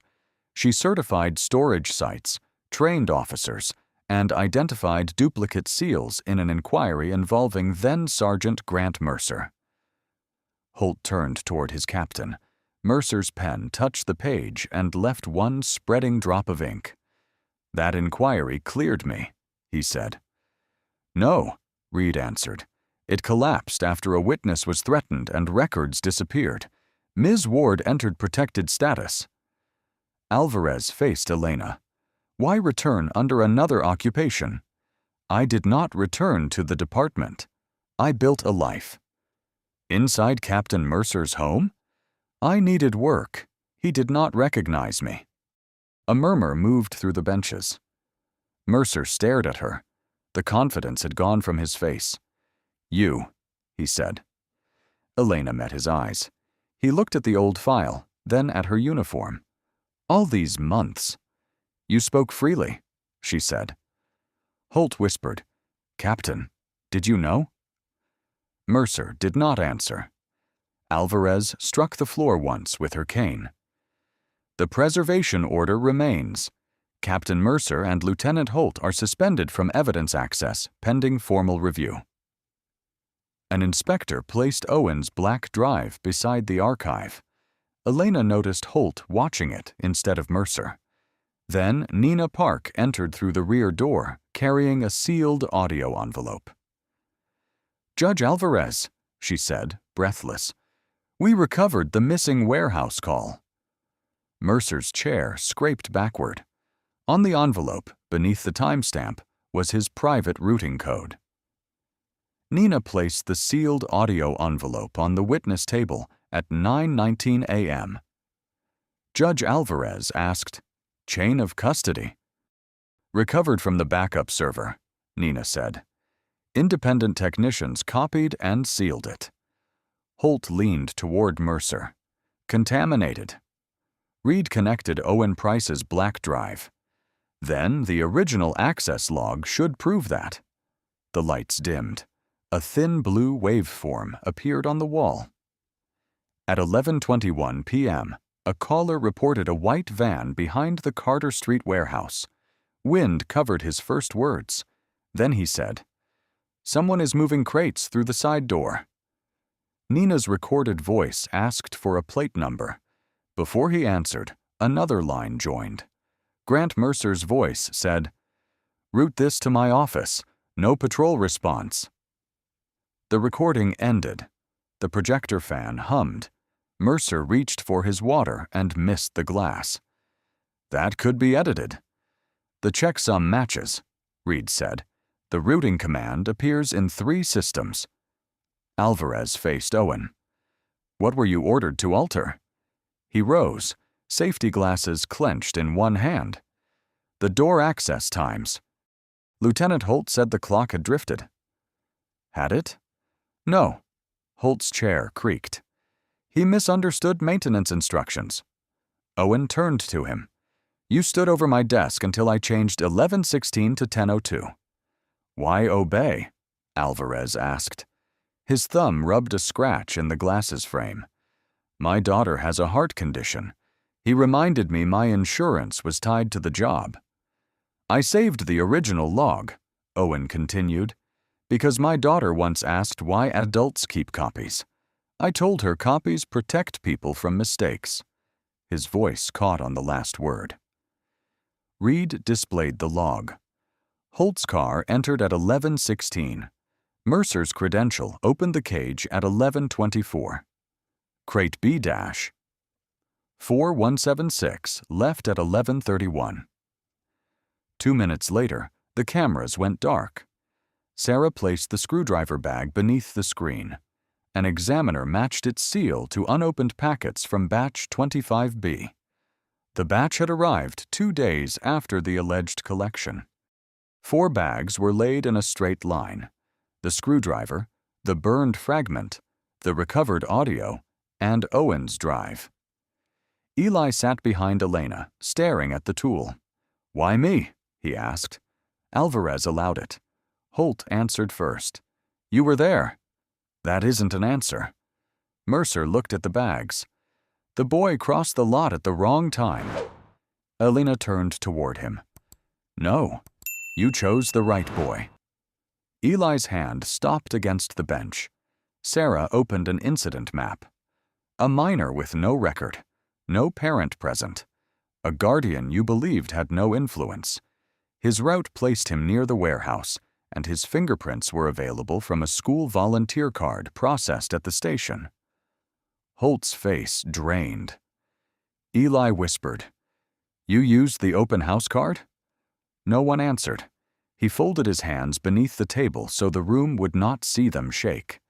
Speaker 1: She certified storage sites, trained officers, and identified duplicate seals in an inquiry involving then-Sergeant Grant Mercer. Holt turned toward his captain. Mercer's pen touched the page and left one spreading drop of ink. "That inquiry cleared me," he said. "No," Reed answered. "It collapsed after a witness was threatened and records disappeared. Ms. Ward entered protected status." Alvarez faced Elena. "Why return under another occupation?" "I did not return to the department. I built a life." "Inside Captain Mercer's home?" "I needed work. He did not recognize me." A murmur moved through the benches. Mercer stared at her. The confidence had gone from his face. "You," he said. Elena met his eyes. He looked at the old file, then at her uniform. "All these months." "You spoke freely," she said. Holt whispered, "Captain, did you know?" Mercer did not answer. Alvarez struck the floor once with her cane. "The preservation order remains. Captain Mercer and Lieutenant Holt are suspended from evidence access pending formal review." An inspector placed Owen's black drive beside the archive. Elena noticed Holt watching it instead of Mercer. Then Nina Park entered through the rear door, carrying a sealed audio envelope. "Judge Alvarez," she said, breathless, "we recovered the missing warehouse call." Mercer's chair scraped backward. On the envelope, beneath the timestamp, was his private routing code. Nina placed the sealed audio envelope on the witness table at 9:19 a.m. Judge Alvarez asked, "Chain of custody?" "Recovered from the backup server," Nina said. "Independent technicians copied and sealed it." Holt leaned toward Mercer. "Contaminated." Reed connected Owen Price's black drive. "Then the original access log should prove that." The lights dimmed. A thin blue waveform appeared on the wall. At 11:21 p.m., a caller reported a white van behind the Carter Street warehouse. Wind covered his first words. Then he said, "Someone is moving crates through the side door." Nina's recorded voice asked for a plate number. Before he answered, another line joined. Grant Mercer's voice said, "Route this to my office. No patrol response." The recording ended. The projector fan hummed. Mercer reached for his water and missed the glass. "That could be edited." "The checksum matches," Reed said. "The routing command appears in 3 systems." Alvarez faced Owen. "What were you ordered to alter?" He rose, safety glasses clenched in one hand. "The door access times." Lieutenant Holt said the clock had drifted. "Had it?" "No." Holt's chair creaked. "He misunderstood maintenance instructions." Owen turned to him. "You stood over my desk until I changed 11:16 to 10:02. "Why obey?" Alvarez asked. His thumb rubbed a scratch in the glasses frame. "My daughter has a heart condition. He reminded me my insurance was tied to the job." "I saved the original log," Owen continued, "because my daughter once asked why adults keep copies. I told her copies protect people from mistakes." His voice caught on the last word. Reed displayed the log. Holt's car entered at 11:16. Mercer's credential opened the cage at 11:24. Crate B-4176 left at 11:31. 2 minutes later, the cameras went dark. Sarah placed the screwdriver bag beneath the screen. An examiner matched its seal to unopened packets from batch 25B. The batch had arrived 2 days after the alleged collection. 4 bags were laid in a straight line: the screwdriver, the burned fragment, the recovered audio, and Owen's drive. Eli sat behind Elena, staring at the tool. "Why me?" he asked. Alvarez allowed it. Holt answered first. "You were there." "That isn't an answer." Mercer looked at the bags. "The boy crossed the lot at the wrong time." Elena turned toward him. "No, you chose the right boy." Eli's hand stopped against the bench. Sarah opened an incident map. A minor with no record, no parent present, a guardian you believed had no influence. His route placed him near the warehouse, and his fingerprints were available from a school volunteer card processed at the station. Holt's face drained. Eli whispered, "You used the open house card?" No one answered. He folded his hands beneath the table so the room would not see them shake.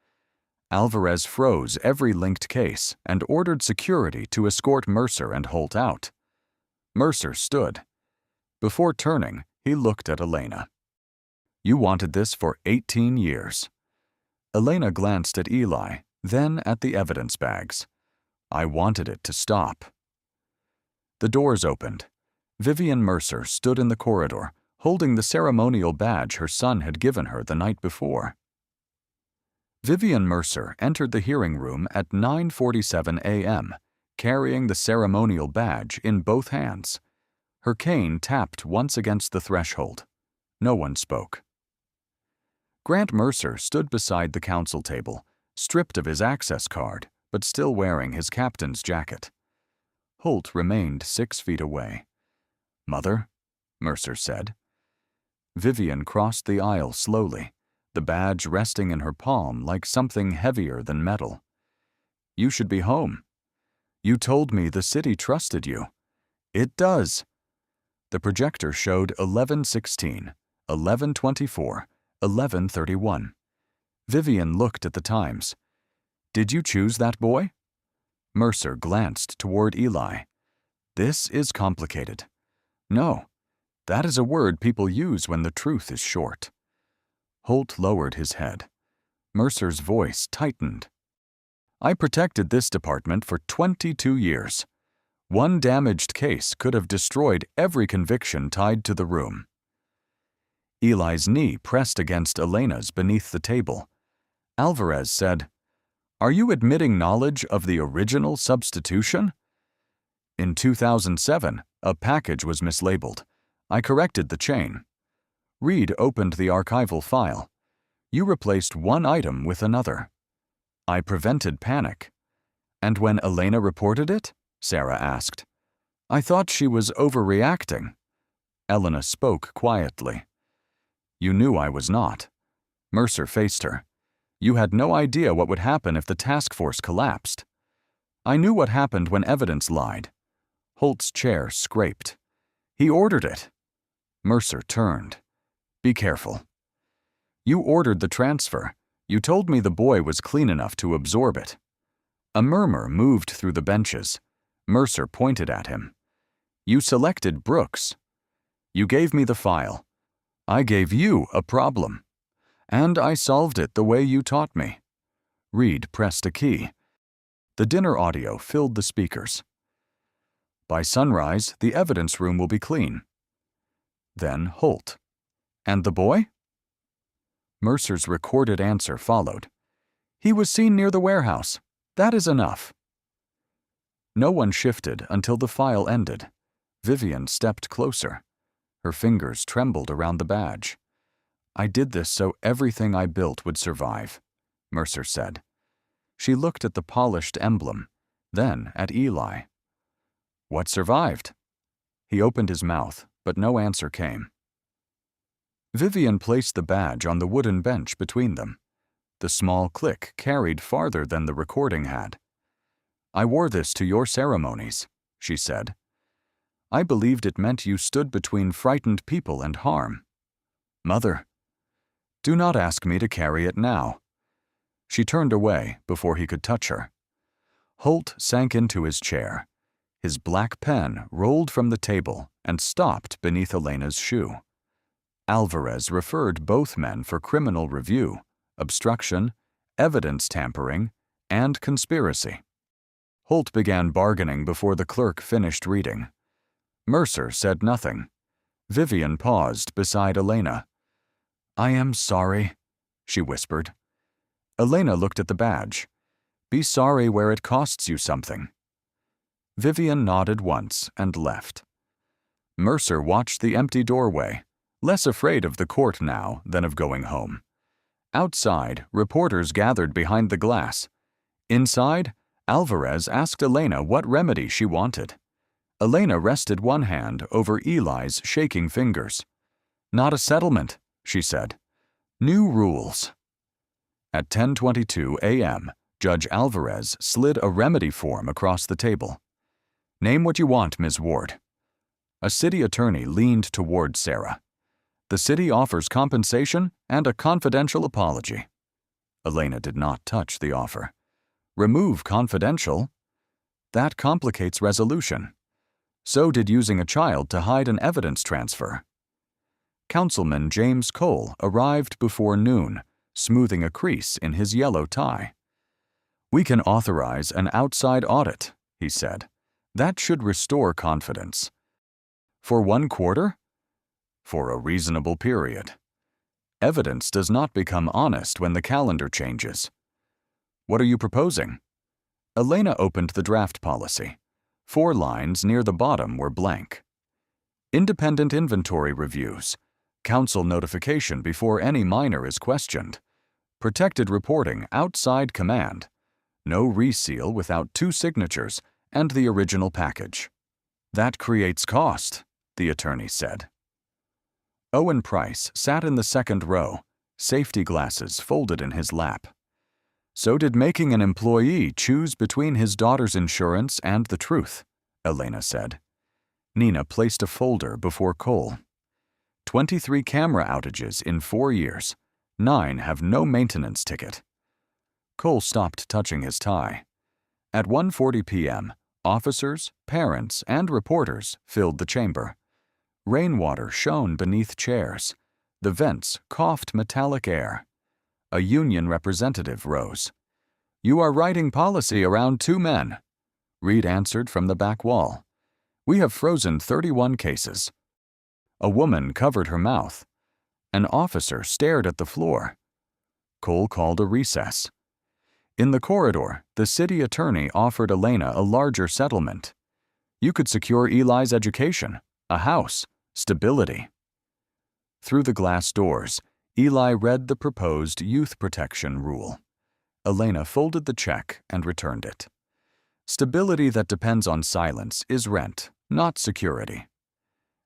Speaker 1: Alvarez froze every linked case and ordered security to escort Mercer and Holt out. Mercer stood. Before turning, he looked at Elena. "You wanted this for 18 years." Elena glanced at Eli, then at the evidence bags. "I wanted it to stop." The doors opened. Vivian Mercer stood in the corridor, holding the ceremonial badge her son had given her the night before. Vivian Mercer entered the hearing room at 9:47 a.m., carrying the ceremonial badge in both hands. Her cane tapped once against the threshold. No one spoke. Grant Mercer stood beside the council table, stripped of his access card, but still wearing his captain's jacket. Holt remained 6 feet away. "Mother," Mercer said. Vivian crossed the aisle slowly, the badge resting in her palm like something heavier than metal. "You should be home. You told me the city trusted you." "It does." The projector showed 11:16, 11:24, 11:31. Vivian looked at the times. "Did you choose that boy?" Mercer glanced toward Eli. "This is complicated." "No, that is a word people use when the truth is short." Holt lowered his head. Mercer's voice tightened. "I protected this department for 22 years. One damaged case could have destroyed every conviction tied to the room." Eli's knee pressed against Elena's beneath the table. Alvarez said, "Are you admitting knowledge of the original substitution?" "In 2007, a package was mislabeled. I corrected the chain." Reed opened the archival file. "You replaced one item with another." "I prevented panic." "And when Elena reported it?" Sarah asked. "I thought she was overreacting." Elena spoke quietly. "You knew I was not." Mercer faced her. "You had no idea what would happen if the task force collapsed." "I knew what happened when evidence lied." Holt's chair scraped. "He ordered it." Mercer turned. "Be careful." "You ordered the transfer. You told me the boy was clean enough to absorb it." A murmur moved through the benches. Mercer pointed at him. "You selected Brooks. You gave me the file. I gave you a problem. And I solved it the way you taught me." Reed pressed a key. The dinner audio filled the speakers. "By sunrise, the evidence room will be clean." Then Holt. "And the boy?" Mercer's recorded answer followed. "He was seen near the warehouse. That is enough." No one shifted until the file ended. Vivian stepped closer. Her fingers trembled around the badge. "I did this so everything I built would survive," Mercer said. She looked at the polished emblem, then at Eli. "What survived?" He opened his mouth, but no answer came. Vivian placed the badge on the wooden bench between them. The small click carried farther than the recording had. "I wore this to your ceremonies," she said. "I believed it meant you stood between frightened people and harm." "Mother, do not ask me to carry it now." She turned away before he could touch her. Holt sank into his chair. His black pen rolled from the table and stopped beneath Elena's shoe. Alvarez referred both men for criminal review, obstruction, evidence tampering, and conspiracy. Holt began bargaining before the clerk finished reading. Mercer said nothing. Vivian paused beside Elena. "I am sorry," she whispered. Elena looked at the badge. "Be sorry where it costs you something." Vivian nodded once and left. Mercer watched the empty doorway, less afraid of the court now than of going home. Outside, reporters gathered behind the glass. Inside, Alvarez asked Elena what remedy she wanted. Elena rested one hand over Eli's shaking fingers. "Not a settlement," she said. "New rules." At 10:22 a.m., Judge Alvarez slid a remedy form across the table. "Name what you want, Ms. Ward." A city attorney leaned toward Sarah. "The city offers compensation and a confidential apology." Elena did not touch the offer. "Remove confidential? That complicates resolution. So did using a child to hide an evidence transfer." Councilman James Cole arrived before noon, smoothing a crease in his yellow tie. "We can authorize an outside audit," he said. "That should restore confidence." "For 1 quarter?" "For a reasonable period. Evidence does not become honest when the calendar changes." "What are you proposing?" Elena opened the draft policy. 4 lines near the bottom were blank. Independent inventory reviews. Council notification before any minor is questioned. Protected reporting outside command. No reseal without 2 signatures and the original package. "That creates cost," the attorney said. Owen Price sat in the second row, safety glasses folded in his lap. "So did making an employee choose between his daughter's insurance and the truth," Elena said. Nina placed a folder before Cole. 23 camera outages in 4 years. 9 have no maintenance ticket." Cole stopped touching his tie. At 1:40 p.m., officers, parents, and reporters filled the chamber. Rainwater shone beneath chairs. The vents coughed metallic air. A union representative rose. "You are writing policy around 2 men," Reed answered from the back wall. "We have frozen 31 cases." A woman covered her mouth. An officer stared at the floor. Cole called a recess. In the corridor, the city attorney offered Elena a larger settlement. "You could secure Eli's education, a house, stability." Through the glass doors, Eli read the proposed youth protection rule. Elena folded the check and returned it. Stability that depends on silence is rent, not security.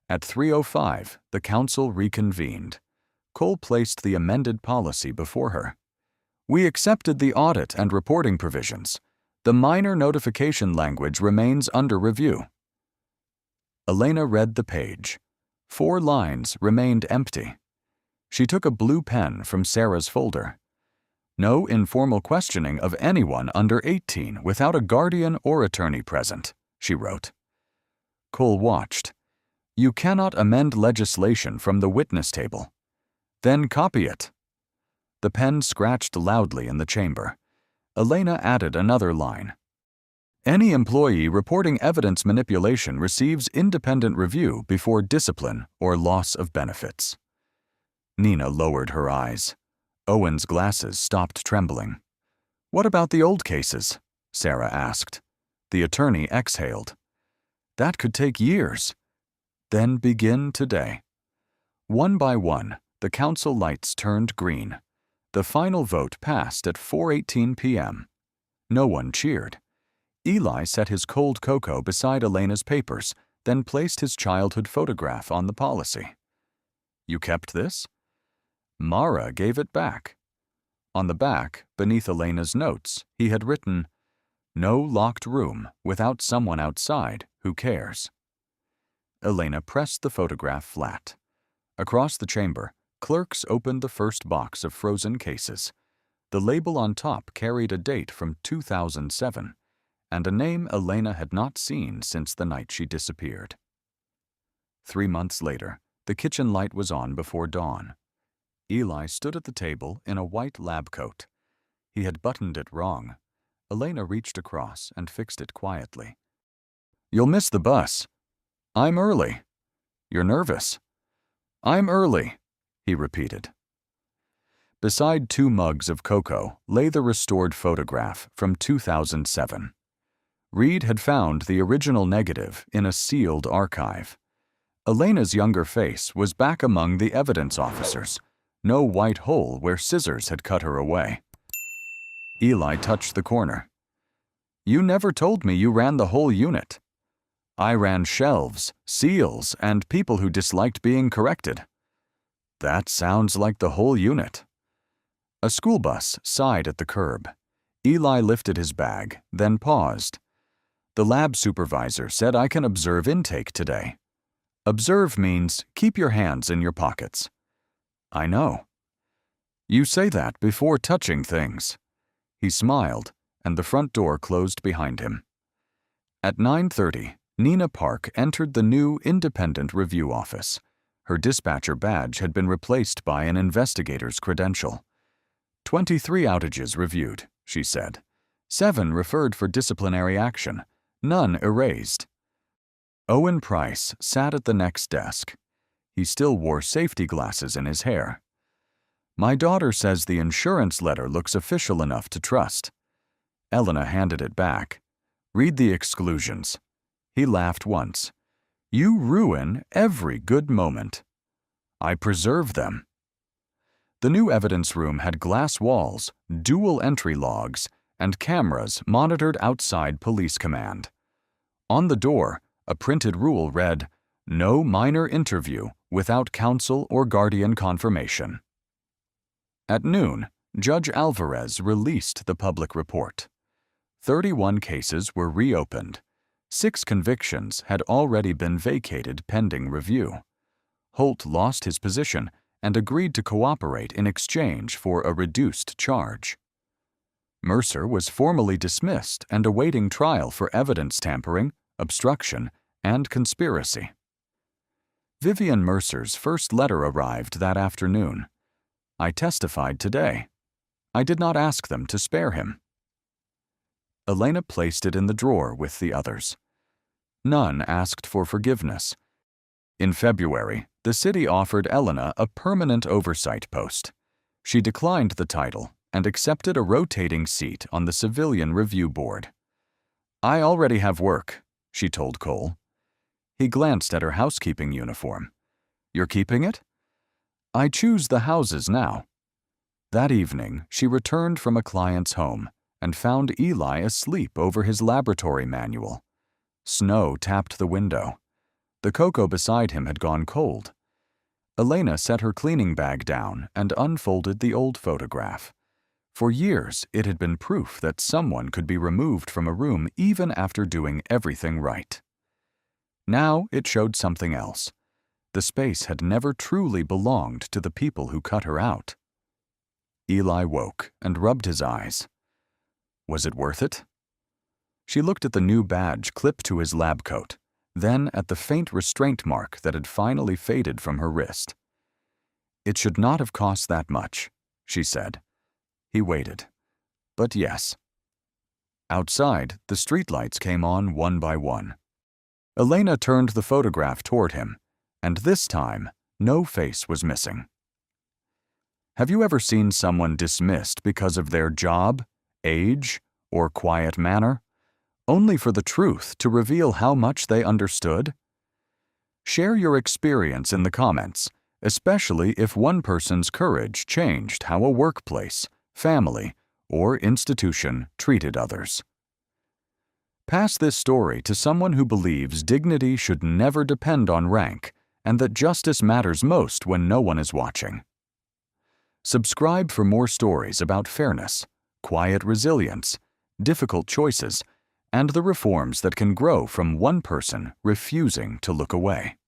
Speaker 1: At 3:05, the council reconvened. Cole placed the amended policy before her. "We accepted the audit and reporting provisions. The minor notification language remains under review." Elena read the page. 4 lines remained empty. She took a blue pen from Sarah's folder. "No informal questioning of anyone under 18 without a guardian or attorney present," she wrote. Cole watched. "You cannot amend legislation from the witness table." "Then copy it." The pen scratched loudly in the chamber. Elena added another line. "Any employee reporting evidence manipulation receives independent review before discipline or loss of benefits." Nina lowered her eyes. Owen's glasses stopped trembling. "What about the old cases?" Sarah asked. The attorney exhaled. "That could take years." "Then begin today." One by one, the council lights turned green. The final vote passed at 4:18 p.m. No one cheered. Eli set his cold cocoa beside Elena's papers, then placed his childhood photograph on the policy. "You kept this?" "Mara gave it back." On the back, beneath Elena's notes, he had written, "No locked room without someone outside who cares." Elena pressed the photograph flat. Across the chamber, clerks opened the first box of frozen cases. The label on top carried a date from 2007 and a name Elena had not seen since the night she disappeared. 3 months later, the kitchen light was on before dawn. Eli stood at the table in a white lab coat. He had buttoned it wrong. Elena reached across and fixed it quietly. "You'll miss the bus. I'm early. You're nervous." "I'm early," he repeated. Beside 2 mugs of cocoa lay the restored photograph from 2007. Reed had found the original negative in a sealed archive. Elena's younger face was back among the evidence officers, no white hole where scissors had cut her away. Eli touched the corner. "You never told me you ran the whole unit." "I ran shelves, seals, and people who disliked being corrected." "That sounds like the whole unit." A school bus sighed at the curb. Eli lifted his bag, then paused. "The lab supervisor said I can observe intake today." "Observe means keep your hands in your pockets." "I know." "You say that before touching things." He smiled, and the front door closed behind him. At 9:30, Nina Park entered the new independent review office. Her dispatcher badge had been replaced by an investigator's credential. 23 outages reviewed, she said. 7 referred for disciplinary action, none erased. Owen Price sat at the next desk. He still wore safety glasses in his hair. "My daughter says the insurance letter looks official enough to trust." Elena handed it back. "Read the exclusions." He laughed once. "You ruin every good moment." "I preserve them." The new evidence room had glass walls, dual entry logs, and cameras monitored outside police command. On the door, a printed rule read, "No minor interview without counsel or guardian confirmation." At noon, Judge Alvarez released the public report. 31 cases were reopened. 6 convictions had already been vacated pending review. Holt lost his position and agreed to cooperate in exchange for a reduced charge. Mercer was formally dismissed and awaiting trial for evidence tampering, obstruction, and conspiracy. Vivian Mercer's first letter arrived that afternoon. "I testified today. I did not ask them to spare him." Elena placed it in the drawer with the others. None asked for forgiveness. In February, the city offered Elena a permanent oversight post. She declined the title and accepted a rotating seat on the Civilian Review Board. "I already have work," she told Cole. He glanced at her housekeeping uniform. "You're keeping it?" "I choose the houses now." That evening, she returned from a client's home and found Eli asleep over his laboratory manual. Snow tapped the window. The cocoa beside him had gone cold. Elena set her cleaning bag down and unfolded the old photograph. For years, it had been proof that someone could be removed from a room even after doing everything right. Now it showed something else. The space had never truly belonged to the people who cut her out. Eli woke and rubbed his eyes. Was it worth it? She looked at the new badge clipped to his lab coat, then at the faint restraint mark that had finally faded from her wrist. "It should not have cost that much," she said. He waited. But yes. Outside, the streetlights came on one by one. Elena turned the photograph toward him, and this time, no face was missing. Have you ever seen someone dismissed because of their job, age, or quiet manner, only for the truth to reveal how much they understood? Share your experience in the comments, especially if one person's courage changed how a workplace, family, or institution treated others. Pass this story to someone who believes dignity should never depend on rank and that justice matters most when no one is watching. Subscribe for more stories about fairness, quiet resilience, difficult choices, and the reforms that can grow from one person refusing to look away.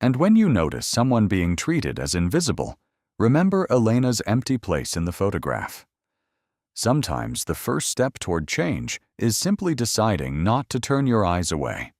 Speaker 1: And when you notice someone being treated as invisible, remember Elena's empty place in the photograph. Sometimes the first step toward change is simply deciding not to turn your eyes away.